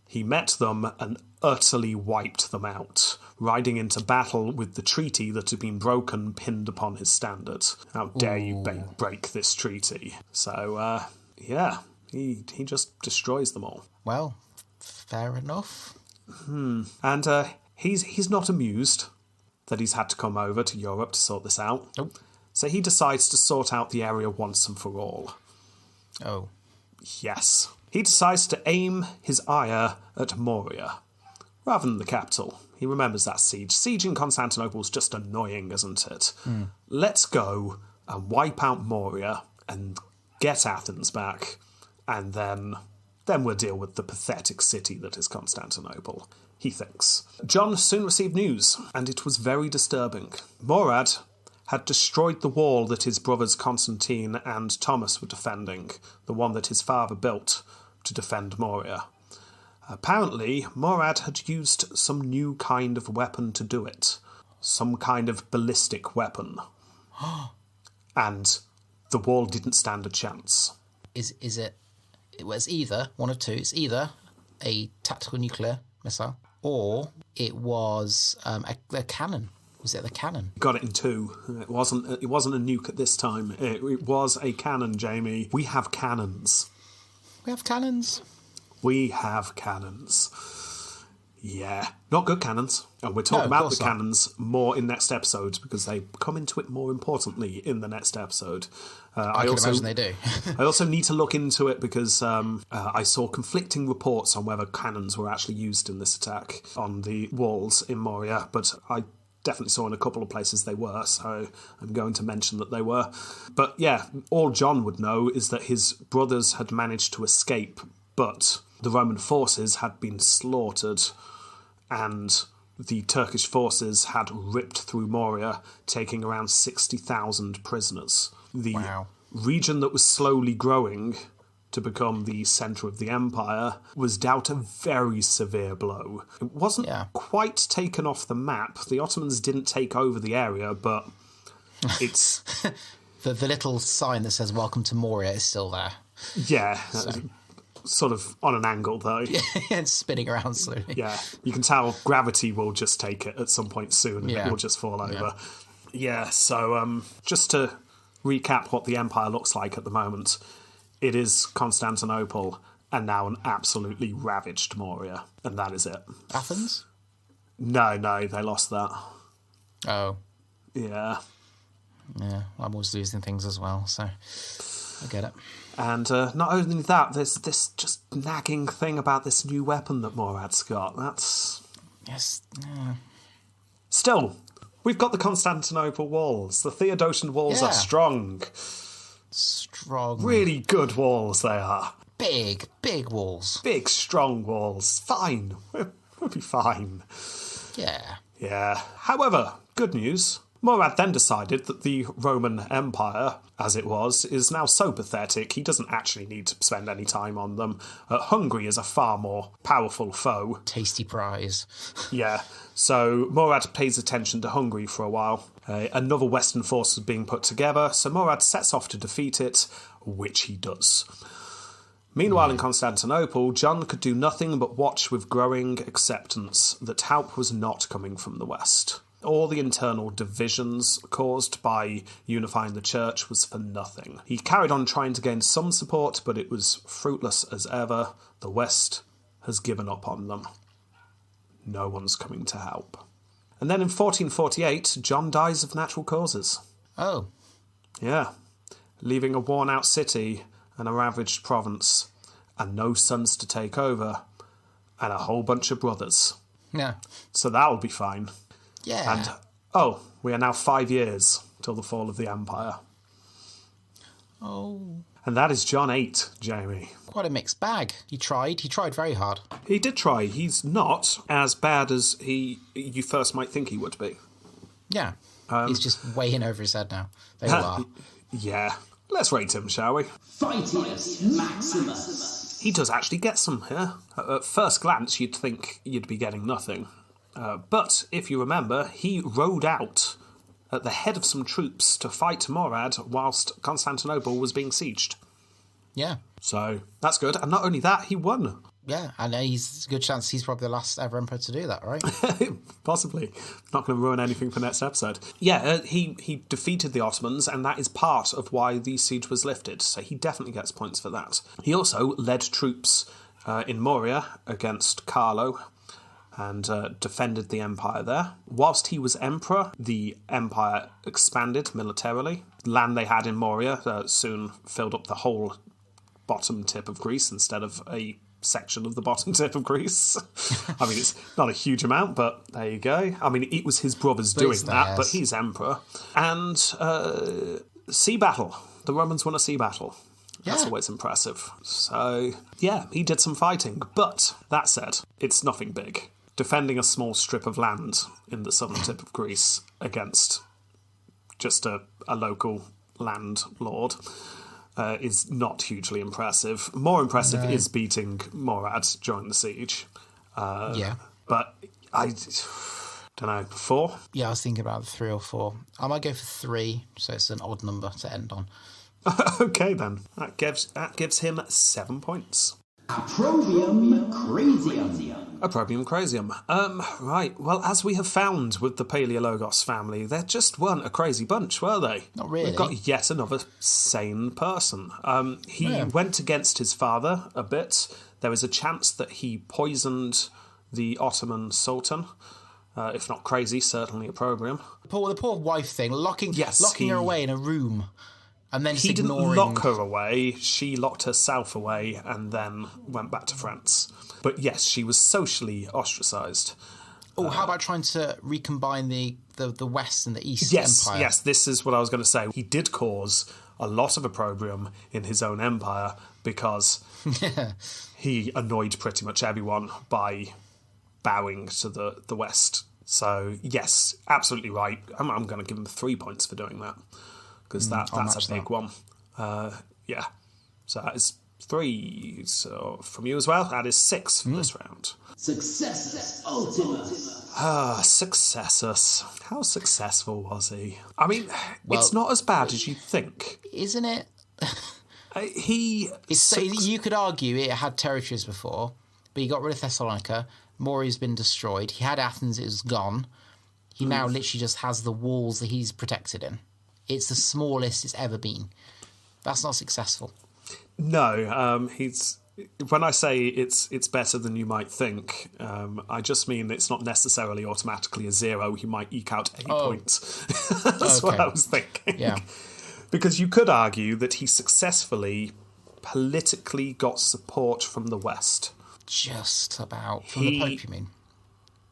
Speaker 3: He met them and utterly wiped them out, riding into battle with the treaty that had been broken pinned upon his standard. How dare you break this treaty? So, he just destroys them all.
Speaker 2: Well, fair enough.
Speaker 3: And he's not amused that he's had to come over to Europe to sort this out.
Speaker 2: Nope.
Speaker 3: So he decides to sort out the area once and for all.
Speaker 2: Oh.
Speaker 3: Yes. He decides to aim his ire at Moria, rather than the capital. He remembers that siege. Siege in Constantinople is just annoying, isn't it? Let's go and wipe out Moria and get Athens back, and then we'll deal with the pathetic city that is Constantinople, he thinks. John soon received news, and it was very disturbing. Murad had destroyed the wall that his brothers Constantine and Thomas were defending, the one that his father built to defend Moria. Apparently, Murad had used some new kind of weapon to do it. Some kind of ballistic weapon. And the wall didn't stand a chance.
Speaker 2: Is it... It was either, one of two, it's either a tactical nuclear missile or it was a cannon. Was it the cannon?
Speaker 3: Got it in two. It wasn't a nuke at this time. It was a cannon, Jamie. We have cannons.
Speaker 2: We have cannons.
Speaker 3: We have cannons. Yeah. Not good cannons. And we'll talk about the cannons more in next episodes because they come into it more importantly in the next episode.
Speaker 2: I can imagine they do.
Speaker 3: I also need to look into it because I saw conflicting reports on whether cannons were actually used in this attack on the walls in Moria, but I definitely saw in a couple of places they were, so I'm going to mention that they were. But yeah, all John would know is that his brothers had managed to escape, but the Roman forces had been slaughtered and the Turkish forces had ripped through Moria, taking around 60,000 prisoners. The region that was slowly growing to become the centre of the empire was dealt a very severe blow. It wasn't quite taken off the map. The Ottomans didn't take over the area, but it's...
Speaker 2: the little sign that says "Welcome to Moria" is still there.
Speaker 3: Yeah, sort of on an angle, though.
Speaker 2: It's spinning around slowly.
Speaker 3: Yeah, you can tell gravity will just take it at some point soon, and it will just fall over. Yeah, so just to recap what the empire looks like at the moment, it is Constantinople, and now an absolutely ravaged Moria, and that is it.
Speaker 2: Athens?
Speaker 3: No, they lost that.
Speaker 2: Oh.
Speaker 3: Yeah.
Speaker 2: Yeah, I'm always losing things as well, so I get it.
Speaker 3: And not only that, there's this just nagging thing about this new weapon that Murad's got. That's...
Speaker 2: Yes. Yeah.
Speaker 3: Still, we've got the Constantinople walls. The Theodosian walls are strong.
Speaker 2: Strong.
Speaker 3: Really good walls they are.
Speaker 2: Big walls.
Speaker 3: Big, strong walls. Fine. We'll be fine.
Speaker 2: Yeah.
Speaker 3: Yeah. However, good news. Murad then decided that the Roman Empire, as it was, is now so pathetic he doesn't actually need to spend any time on them. Hungary is a far more powerful foe.
Speaker 2: Tasty prize.
Speaker 3: Yeah, so Murad pays attention to Hungary for a while. Another Western force is being put together, so Murad sets off to defeat it, which he does. Meanwhile, in Constantinople, John could do nothing but watch with growing acceptance that help was not coming from the West. All the internal divisions caused by unifying the church was for nothing. He carried on trying to gain some support, but it was fruitless as ever. The West has given up on them. No one's coming to help. And then in 1448, John dies of natural causes.
Speaker 2: Oh.
Speaker 3: Yeah. Leaving a worn-out city and a ravaged province, and no sons to take over, and a whole bunch of brothers.
Speaker 2: Yeah.
Speaker 3: So that'll be fine.
Speaker 2: Yeah.
Speaker 3: And, we are now 5 years till the fall of the Empire.
Speaker 2: Oh.
Speaker 3: And that is John VIII, Jamie.
Speaker 2: Quite a mixed bag. He tried very hard.
Speaker 3: He did try. He's not as bad as you first might think he would be.
Speaker 2: Yeah. He's just way in over his head now. They all are.
Speaker 3: Yeah. Let's rate him, shall we?
Speaker 1: Fightius Maximus.
Speaker 3: He does actually get some here. At first glance, you'd think you'd be getting nothing. But, if you remember, he rode out at the head of some troops to fight Murad whilst Constantinople was being sieged.
Speaker 2: Yeah.
Speaker 3: So, that's good. And not only that, he won.
Speaker 2: Yeah, and he's a good chance he's probably the last ever emperor to do that, right?
Speaker 3: Possibly. Not going to ruin anything for next episode. Yeah, he defeated the Ottomans, and that is part of why the siege was lifted, so he definitely gets points for that. He also led troops in Moria against Carlo and defended the empire there. Whilst he was emperor, the empire expanded militarily. Land they had in Moria soon filled up the whole bottom tip of Greece instead of a section of the bottom tip of Greece. I mean, it's not a huge amount, but there you go. I mean, it was his brothers doing that, but he's emperor. And sea battle. The Romans won a sea battle. That's always impressive. So, yeah, he did some fighting. But, that said, it's nothing big. Defending a small strip of land in the southern tip of Greece against just a local landlord is not hugely impressive. More impressive is beating Murad during the siege. But I don't know, 4?
Speaker 2: Yeah, I was thinking about 3 or 4. I might go for 3, so it's an odd number to end on.
Speaker 3: Okay, then. That gives him 7 points.
Speaker 1: Opprobrium Crasium.
Speaker 3: Opprobrium Crasium. Right, well, as we have found with the Paleologos family, they just weren't a crazy bunch, were they?
Speaker 2: Not really.
Speaker 3: We've got yet another sane person. He went against his father a bit. There was a chance that he poisoned the Ottoman Sultan. If not crazy, certainly opprobrium.
Speaker 2: The poor wife thing, locking her away in a room. And then
Speaker 3: he
Speaker 2: ignoring...
Speaker 3: didn't lock her away, she locked herself away and then went back to France. But yes, she was socially ostracised.
Speaker 2: Oh, how about trying to recombine the West and the East Empire?
Speaker 3: Yes, this is what I was going to say. He did cause a lot of opprobrium in his own empire because he annoyed pretty much everyone by bowing to the West. So, yes, absolutely right. I'm going to give him 3 points for doing that. Because that's a big one. Yeah. So that is 3. So from you as well, that is 6 for this round.
Speaker 1: Successus Ultimus.
Speaker 3: Successus. How successful was he? I mean, it's not as bad as you'd think.
Speaker 2: Isn't it?
Speaker 3: You
Speaker 2: could argue it had territories before, but he got rid of Thessalonica. Moria's been destroyed. He had Athens, it was gone. He now literally just has the walls that he's protected in. It's the smallest it's ever been. That's not successful.
Speaker 3: No, when I say it's better than you might think, I just mean it's not necessarily automatically a 0. You might eke out 8 points. That's what I was thinking.
Speaker 2: Yeah.
Speaker 3: Because you could argue that he successfully politically got support from the West.
Speaker 2: Just about. From the Pope, you mean?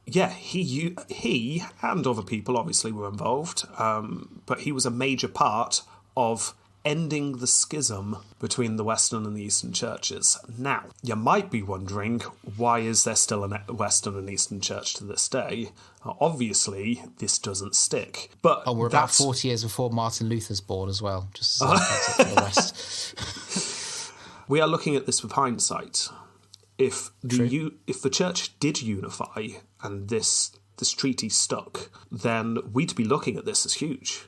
Speaker 3: Yeah, he and other people obviously were involved, but he was a major part of ending the schism between the Western and the Eastern churches. Now, you might be wondering, why is there still a Western and Eastern church to this day? Obviously, this doesn't stick. But
Speaker 2: we're about 40 years before Martin Luther's born as well, just as for the West.
Speaker 3: We are looking at this with hindsight. If the church did unify and this treaty stuck, then we'd be looking at this as huge.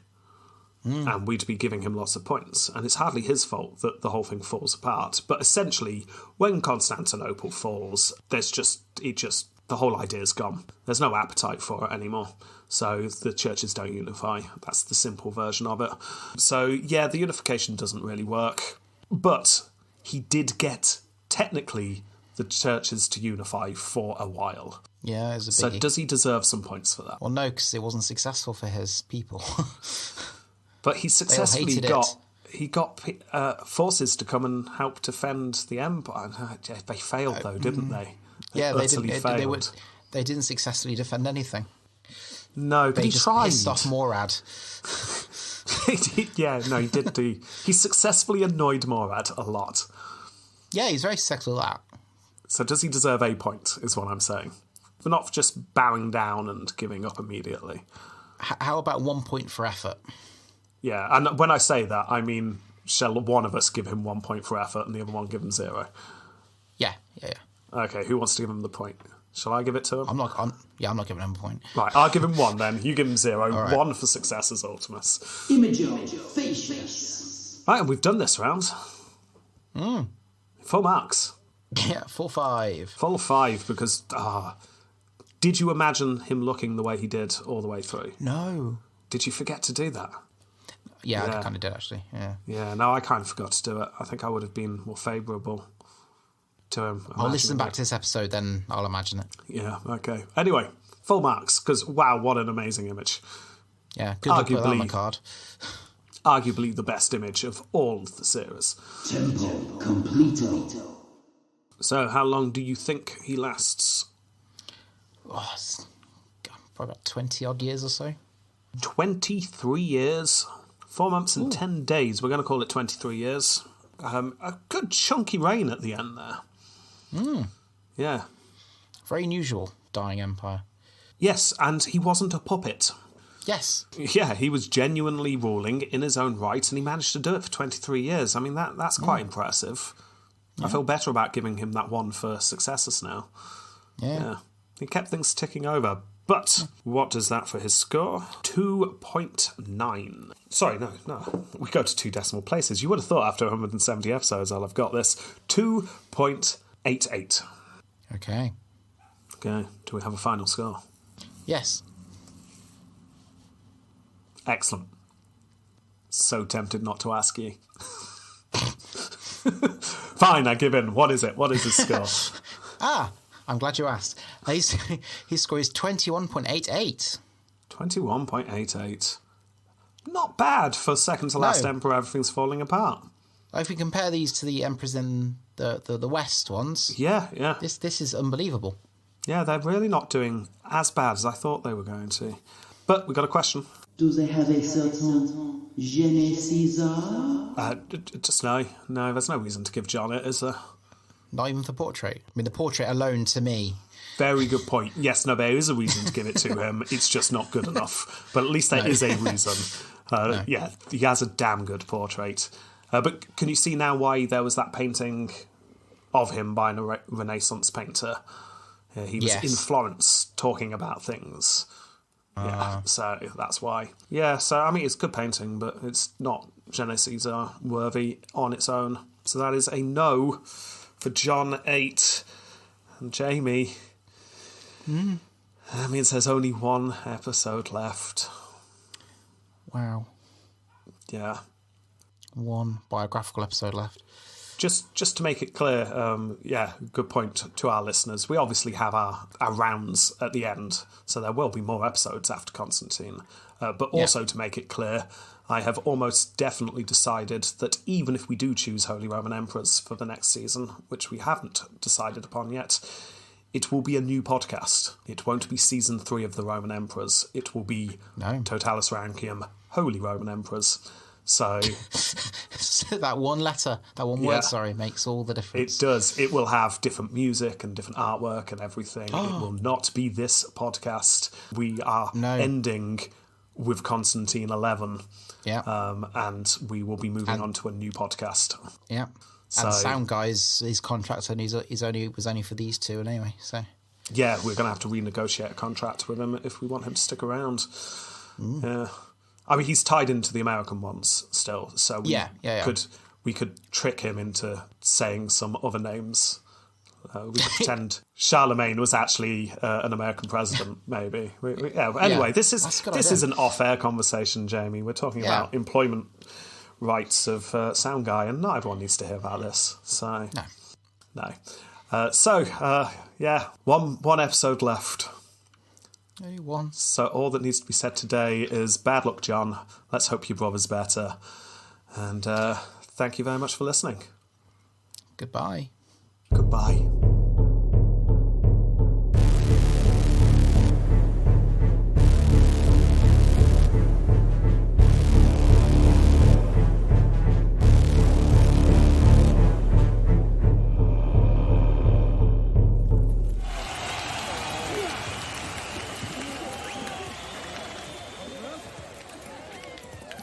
Speaker 3: and we'd be giving him lots of points. And it's hardly his fault that the whole thing falls apart. But essentially, when Constantinople falls, the whole idea is gone. There's no appetite for it anymore. So the churches don't unify. That's the simple version of it. So, yeah, the unification doesn't really work. But he did get, technically, the churches to unify for a while.
Speaker 2: Yeah, it was a biggie.
Speaker 3: So does he deserve some points for that?
Speaker 2: Well, no, because it wasn't successful for his people.
Speaker 3: But he successfully
Speaker 2: hated it.
Speaker 3: He got forces to come and help defend the empire. They failed, though, didn't they?
Speaker 2: Yeah, they didn't.
Speaker 3: Failed.
Speaker 2: They didn't successfully defend anything.
Speaker 3: No, but
Speaker 2: They
Speaker 3: he
Speaker 2: just
Speaker 3: tried.
Speaker 2: pissed off Morad.
Speaker 3: He did do. He successfully annoyed Morad a lot.
Speaker 2: Yeah, he's very successful at that.
Speaker 3: So does he deserve a point, is what I'm saying. But not just bowing down and giving up immediately.
Speaker 2: How about 1 point for effort?
Speaker 3: Yeah, and when I say that, I mean, shall one of us give him 1 point for effort and the other one give him 0?
Speaker 2: Yeah.
Speaker 3: Okay, who wants to give him the point? Shall I give it to him?
Speaker 2: I'm not giving him a point.
Speaker 3: Right, I'll give him 1 then. You give him 0.
Speaker 2: right.
Speaker 3: 1 for success as Ultimus.
Speaker 1: Imago-facious.
Speaker 3: Right, and we've done this round. Full marks.
Speaker 2: Yeah, 4-5.
Speaker 3: Full 5 because, did you imagine him looking the way he did all the way through?
Speaker 2: No.
Speaker 3: Did you forget to do that?
Speaker 2: Yeah,
Speaker 3: Yeah.
Speaker 2: I kind of did, actually. Yeah.
Speaker 3: Yeah, no, I kind of forgot to do it. I think I would have been more favourable to him.
Speaker 2: I'll listen back to this episode, then I'll imagine it.
Speaker 3: Yeah, okay. Anyway, full marks, because, wow, what an amazing image.
Speaker 2: Yeah, good luck with that on the card.
Speaker 3: Arguably the best image of all of the series.
Speaker 1: Tempo completo.
Speaker 3: So, how long do you think he lasts?
Speaker 2: Oh, it's probably about 20-odd years or so.
Speaker 3: 23 years. 4 months and 10 days. We're going to call it 23 years. A good chunky reign at the end there. Yeah.
Speaker 2: Very unusual, dying empire.
Speaker 3: Yes, and he wasn't a puppet.
Speaker 2: Yes.
Speaker 3: Yeah, he was genuinely ruling in his own right, and he managed to do it for 23 years. I mean, that's quite impressive. Yeah. I feel better about giving him that 1 for successors now.
Speaker 2: Yeah.
Speaker 3: He kept things ticking over. But what does that for his score? 2.9. Sorry, no. We go to 2 decimal places. You would have thought after 170 episodes I'll have got this. 2.88.
Speaker 2: Okay.
Speaker 3: Okay, do we have a final score?
Speaker 2: Yes.
Speaker 3: Excellent. So tempted not to ask you. Fine, I give in. What is it? What is his score?
Speaker 2: I'm glad you asked. His score is 21.88.
Speaker 3: 21.88. Not bad for second to last Emperor. Everything's falling apart.
Speaker 2: If we compare these to the emperors in the West ones,
Speaker 3: yeah,
Speaker 2: this is unbelievable.
Speaker 3: Yeah, they're really not doing as bad as I thought they were going to. But we got a question.
Speaker 1: Do they have a certain je ne sais
Speaker 3: Just no. No, there's no reason to give John it, is there?
Speaker 2: Not even for portrait. I mean, the portrait alone, to me.
Speaker 3: Very good point. Yes, no, there is a reason to give it to him. It's just not good enough. But at least there is a reason. Yeah, he has a damn good portrait. But can you see now why there was that painting of him by a Renaissance painter? He was in Florence talking about things. Yeah, so that's why. Yeah, so I mean, it's good painting, but it's not je ne sais worthy on its own. So that is a no for John VIII and Jamie. That means there's only 1 episode left.
Speaker 2: Wow.
Speaker 3: Yeah.
Speaker 2: 1 biographical episode left.
Speaker 3: Just to make it clear, good point to our listeners. We obviously have our rounds at the end, so there will be more episodes after Constantine. But also to make it clear, I have almost definitely decided that even if we do choose Holy Roman Emperors for the next season, which we haven't decided upon yet, it will be a new podcast. It won't be season 3 of the Roman Emperors. It will be Totalis Rankium, Holy Roman Emperors. So
Speaker 2: that one letter, that one word, makes all the difference.
Speaker 3: It does. It will have different music and different artwork and everything. It will not be this podcast. We are ending with Constantine 11.
Speaker 2: Yeah.
Speaker 3: And we will be moving on to a new podcast.
Speaker 2: Yeah. And Sound Guy's his contract was only for these 2 anyway. So
Speaker 3: yeah, we're going to have to renegotiate a contract with him if we want him to stick around. Yeah. I mean, he's tied into the American ones still, so we could trick him into saying some other names. We could pretend Charlemagne was actually an American president, maybe. Anyway, this is an off-air conversation, Jamie. We're talking about employment rights of Sound Guy, and not everyone needs to hear about this. So no. One episode left.
Speaker 2: Only one.
Speaker 3: So all that needs to be said today is bad luck, John. Let's hope your brother's better. And thank you very much for listening.
Speaker 2: Goodbye.
Speaker 3: Goodbye.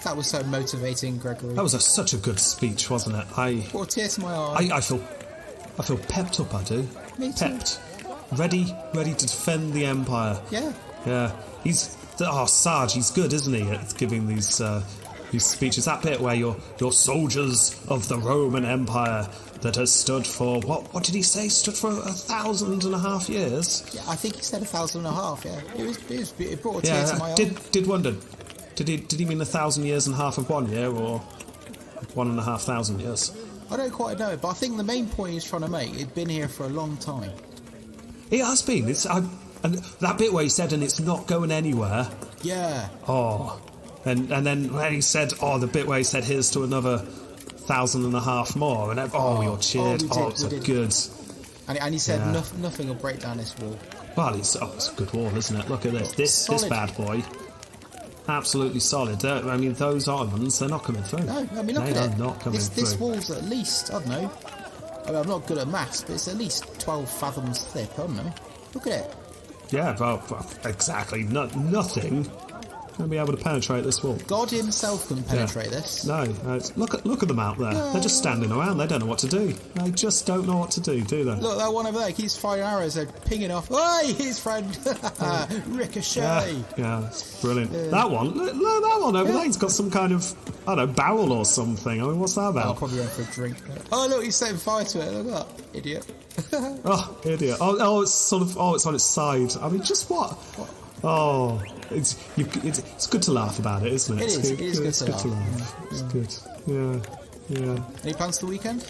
Speaker 2: That was so motivating, Gregory.
Speaker 3: That was such a good speech, wasn't it?
Speaker 2: Brought a tear to my eye.
Speaker 3: I feel pepped up, I do.
Speaker 2: Me too.
Speaker 3: Pepped. Ready to defend the Empire.
Speaker 2: Yeah.
Speaker 3: Yeah. Sarge, he's good, isn't he, at giving these speeches. That bit where you're soldiers of the Roman Empire that has stood for, what did he say? Stood for 1,500 years?
Speaker 2: Yeah, I think he said 1,500, yeah. It brought a tear to my eye.
Speaker 3: Did wonder, did he mean 1,000 years and half of 1 year, or 1,500 years?
Speaker 2: I don't quite know, but I think the main point he's trying to make, he'd been here for a long time.
Speaker 3: It has been. And that bit where he said, and it's not going anywhere.
Speaker 2: Yeah.
Speaker 3: Oh. And then when he said, the bit where he said, here's to another 1,500 more. And we all cheered. It's good.
Speaker 2: And he said, nothing will break down this wall.
Speaker 3: Well, it's a good wall, isn't it? Look at this. This bad boy. Absolutely solid. I mean, those Ottomans, they're not coming through.
Speaker 2: No, I mean, look at it.
Speaker 3: They are not coming through.
Speaker 2: This wall's at least, I don't know. I mean, I'm not good at maths, but it's at least 12 fathoms thick, I don't know. Look at it.
Speaker 3: Yeah, well exactly. Nothing going to be able to penetrate this wall.
Speaker 2: God himself can penetrate this.
Speaker 3: No, look at them out there. They're just standing around. They don't know what to do. They just don't know what to do they?
Speaker 2: Look, that one over there keeps firing arrows. They're pinging off. Hey, his friend! Ricochet!
Speaker 3: Yeah, it's brilliant. That one, look, that one over there, he's got some kind of, I don't know, barrel or something. I mean, what's that about?
Speaker 2: I'll probably go for a drink. Oh, look, he's setting fire to it. Look at that. Idiot.
Speaker 3: Idiot. It's on its side. I mean, just what? Oh, it's good to laugh about it, isn't it?
Speaker 2: It is good to laugh.
Speaker 3: It's good. Yeah.
Speaker 2: Any plans for the weekend?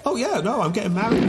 Speaker 3: Oh yeah, no, I'm getting married.